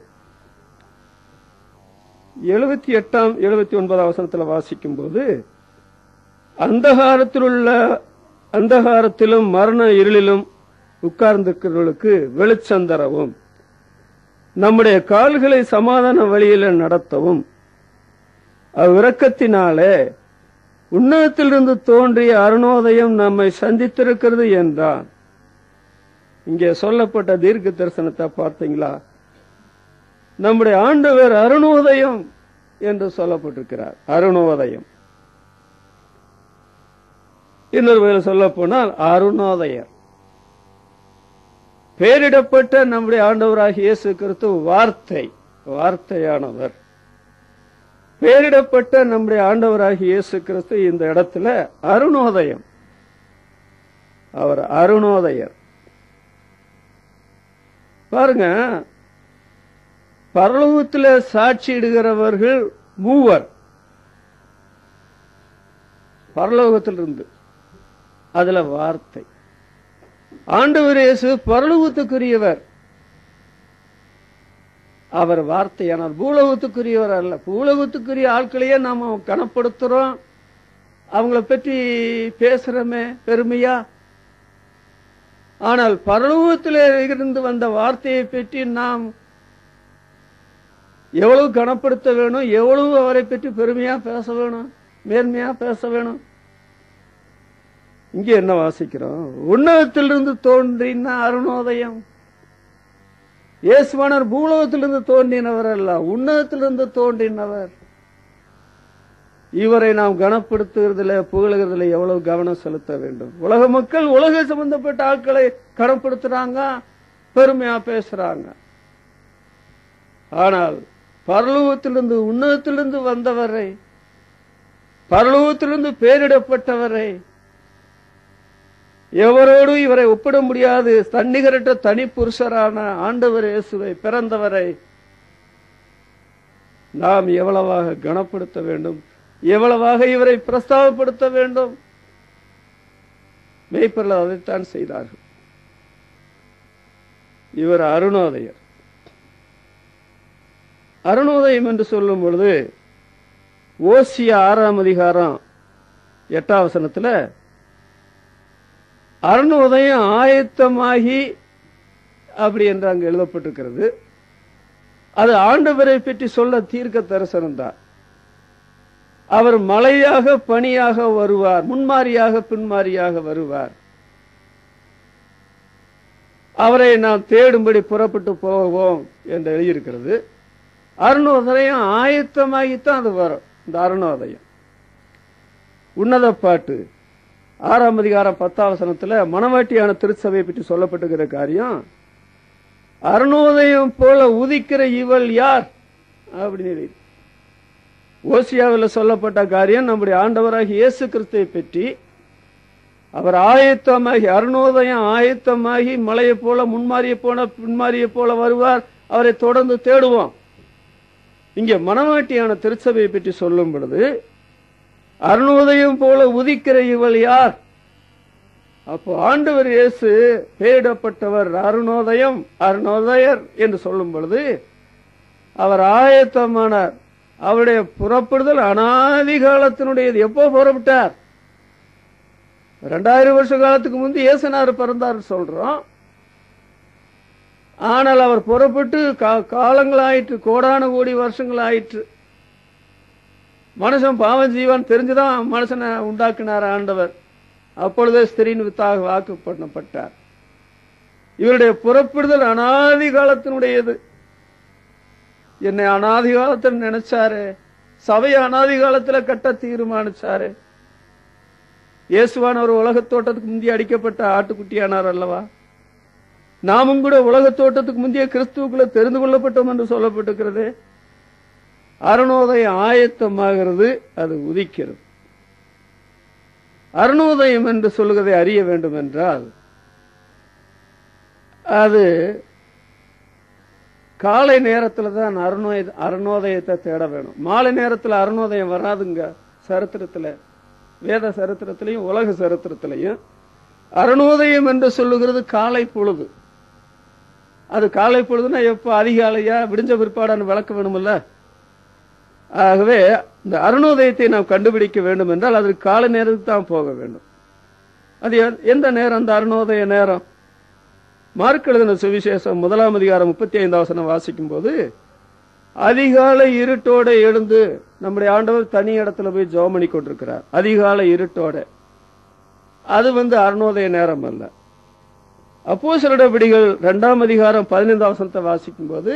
78 79 வசனத்தில் வாசிக்கும் போது, அந்தகாரத்திலும் மரண இருளிலும் உட்கார்ந்திருக்கிறவர்களுக்கு வெளிச்சம் தரவும், நம்முடைய கால்களை சமாதான வழியில நடத்தவும், அவ்விரக்கத்தினாலே உன்னதத்திலிருந்து தோன்றிய அருணோதயம் நம்மை சந்தித்திருக்கிறது என்றான். இங்கே சொல்லப்பட்ட தீர்க்க தரிசனத்தை பார்த்தீங்களா? நம்முடைய ஆண்டவர் அருணோதயம் என்று சொல்லப்பட்டிருக்கிறார். அருணோதயம். இன்னொரு வகையில் சொல்ல போனால் அருணோதயர். பெயரிடப்பட்ட நம்முடைய ஆண்டவராகிய இயேசு கிறிஸ்து வார்த்தையானவர். பெயரிடப்பட்ட நம்முடைய ஆண்டவராகிய இயேசு கிறிஸ்து இந்த இடத்துல அருணோதயம். அவர் அருணோதயர். பாருங்க, பரலோகத்தில் சாட்சியிடுகிறவர்கள் 3. பரலோகத்திலிருந்து, அதுல வார்த்தை. ஆண்டவர் இயேசு பரலோகத்துக்குரியவர். அவர் வார்த்தையானவர். பூலோகத்துக்குரியவர் அல்ல. பூலோகத்துக்குரிய ஆட்களையே நாம கனப்படுத்துறோம், அவங்கள பற்றி பேசுறோமே பெருமையா. ஆனால் பரலோகத்தில் இருந்து வந்த வார்த்தையை பற்றி நாம் எவ்வளவு கனப்படுத்த வேணும், எவ்வளவு அவரை பற்றி பெருமையா பேச வேணும், மேன்மையா பேச வேணும். இங்கே என்ன வாசிக்கிறோம்? உன்னதத்திலிருந்து தோன்றின அருணோதயம். இயேசுவானவர் பூலோகத்திலிருந்து தோன்றினவர் அல்ல, உன்னதத்திலிருந்து தோன்றினவர். இவரை நாம் கனப்படுத்துகிறதுல, புகழுகிறதுல எவ்வளவு கவனம் செலுத்த வேண்டும். உலக மக்கள் உலக சம்பந்தப்பட்ட ஆட்களை கனப்படுத்துறாங்க, பெருமையா பேசுறாங்க. ஆனால் பரலோகத்திலிருந்து, உன்னதத்திலிருந்து வந்தவரை, பரலோகத்திலிருந்து பெயரிடப்பட்டவரை, எவரோடு இவரை ஒப்பிட முடியாது தன்னிகரற்ற தனி புருஷரான ஆண்டவர் இயேசுவை, பிறந்தவரை நாம் எவ்வளவாக கனப்படுத்த வேண்டும், எவ்வளவாக இவரை பிரஸ்தாபப்படுத்த வேண்டும். மேய்ப்பர்கள் அதைத்தான் செய்தார்கள். இவர் அருணோதயர். அருணோதயம் என்று சொல்லும் பொழுது ஓசியா 6 அதிகாரம் 8 வசனத்துல அருணோதயம் ஆயத்தமாகி அப்படி என்று அங்கு எழுதப்பட்டிருக்கிறது. அது ஆண்டவரை பற்றி சொல்ல தீர்க்க தரிசனம் தான். அவர் மழையாக பனியாக வருவார், முன்மாரியாக பின்மாரியாக வருவார். அவரை நாம் தேடும்படி புறப்பட்டு போவோம் என்று எழுதியிருக்கிறது. அருணோதயம் ஆயத்தமாகித்தான் அது வரும். இந்த அருணோதயம் உன்னத பாட்டு 6 அதிகாரம் 10 வசனத்துல மணவாட்டியான திருச்சபையை பற்றி சொல்லப்பட்டிருக்கிற காரியம், அருணோதயம் போல உதிக்கிற இவள் யார் அப்படின்னு. ஓசியாவில் சொல்லப்பட்ட காரியம் நம்முடைய ஆண்டவராகி இயேசு கிறிஸ்துவை பற்றி. அவர் ஆயத்தமாகி, அருணோதயம் ஆயத்தமாகி மலையை போல முன்மாரியை போல பின்மாரியை போல வருவார், அவரை தொடர்ந்து தேடுவோம். இங்கே மணவாட்டியான திருச்சபையை பற்றி சொல்லும் பொழுது அருணோதயம் போல உதிக்கிற இவள் யார்? அப்போ ஆண்டவர் இயேசு பெயரிடப்பட்டவர் அருணோதயம், அருணோதயர் என்று சொல்லும் பொழுது அவர் ஆயத்தமானார். அவருடைய புறப்படுதல் அனாதி காலத்தினுடையது. எப்போ புறப்பட்டார்? 2000 வருஷ காலத்துக்கு முந்தி இயேசுநாதர் பிறந்தார் சொல்றோம். ஆனால் அவர் புறப்பட்டு காலங்களாயிற்று, கோடான கோடி வருஷங்கள் ஆயிற்று. மனுஷன் பாவம் செய்வான் தெரிஞ்சுதான் மனுஷனை உண்டாக்கினார் ஆண்டவர். அப்பொழுதே ஸ்திரீன் வித்தாக வாக்கு பண்ணப்பட்டார். இவருடைய புறப்படுதல் அனாதி காலத்தினுடையது. என்னை அனாதி காலத்தில் நினைச்சாரு, சபையை அனாதி காலத்துல கட்ட தீர்மானிச்சாரு. இயேசுவான ஒரு உலகத் தோட்டத்துக்கு முந்தைய அடிக்கப்பட்ட ஆட்டுக்குட்டியானார் அல்லவா? நாமும் கூட உலகத் தோட்டத்துக்கு முந்தைய கிறிஸ்துவுக்குள்ள தெரிந்து கொள்ளப்பட்டோம் என்று சொல்லப்பட்டிருக்கிறது. அருணோதயம் ஆயத்தமாகிறது, அது உதிக்கிறது. அருணோதயம் என்று சொல்லுவதை அறிய வேண்டும் என்றால் அது காலை நேரத்தில் தான் அருணோதயத்தை தேட வேணும். மாலை நேரத்தில் அருணோதயம் வராதுங்க. சரித்திரத்தில், வேத சரித்திரத்திலையும் உலக சரித்திரத்திலையும் அருணோதயம் என்று சொல்லுகிறது காலை பொழுது. அது காலை பொழுதுன்னா எப்போ? அதிகாலையா, விடிஞ்ச பிற்பாடான்னு விளக்க வேணுமில்ல. ஆகவே இந்த அருணோதயத்தை நாம் கண்டுபிடிக்க வேண்டும் என்றால் அதற்கு காலை நேரத்துக்கு தான் போக வேண்டும். அது எந்த நேரம்? அந்த அருணோதய நேரம் மார்க் எழுதின சுவிசேஷம் 1ஆம் அதிகாரம் 35ஆம் வசனம் வாசிக்கும் போது, அதிகாலை இருட்டோட எழுந்து நம்முடைய ஆண்டவர் தனி இடத்துல போய் ஜெபம் பண்ணி கொண்டிருக்கிறார். அதிகாலை இருட்டோட. அது அருணோதய நேரம் அல்ல. அப்போஸ்தலர் நடபடிகள் 2ஆம் அதிகாரம் 15ஆம் வசனத்தை வாசிக்கும் போது,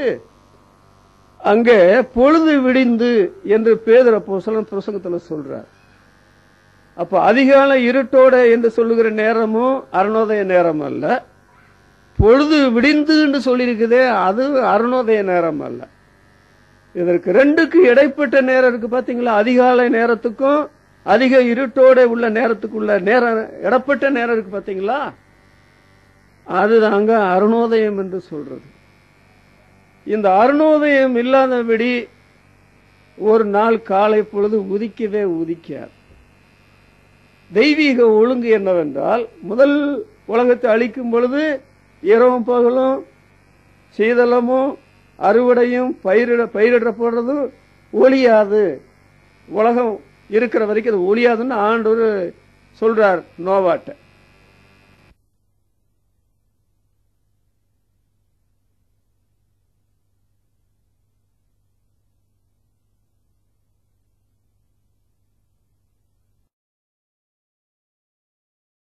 அங்கே பொழுது விடிந்து என்று பேதுரு அப்போஸ்தலன் பிரசங்கத்தில் சொல்றார். அப்ப அதிகாலை இருட்டோட என்று சொல்லுகிற நேரமும் அருணோதய நேரம் அல்ல. பொழுது விடிந்து என்று சொல்லியிருக்குதே, அது அருணோதய நேரம் அல்ல. இதற்கு ரெண்டுக்கு இடைப்பட்ட நேரம் இருக்கு பாத்தீங்களா? அதிகாலை நேரத்துக்கும் அதிக இருட்டோட உள்ள நேரத்துக்குள்ள நேரம், இடப்பட்ட நேரம் இருக்கு பாத்தீங்களா? அதுதாங்க அருணோதயம் என்று சொல்றது. இந்த அருணோதயம் இல்லாதபடி ஒரு நாள் காலை பொழுது உதிக்கவே உதிக்காது. தெய்வீக ஒழுங்கு என்னவென்றால், முதல் உலகத்தை அழிக்கும் பொழுது இரவும் பகலும், சீதளமும் அறுவடையும் பயிரிடப்படுறதும் ஒளியாது. உலகம் இருக்கிற வரைக்கும் அது ஒளியாதுன்னு ஆண்டவர் சொல்றார் நோவாட்ட.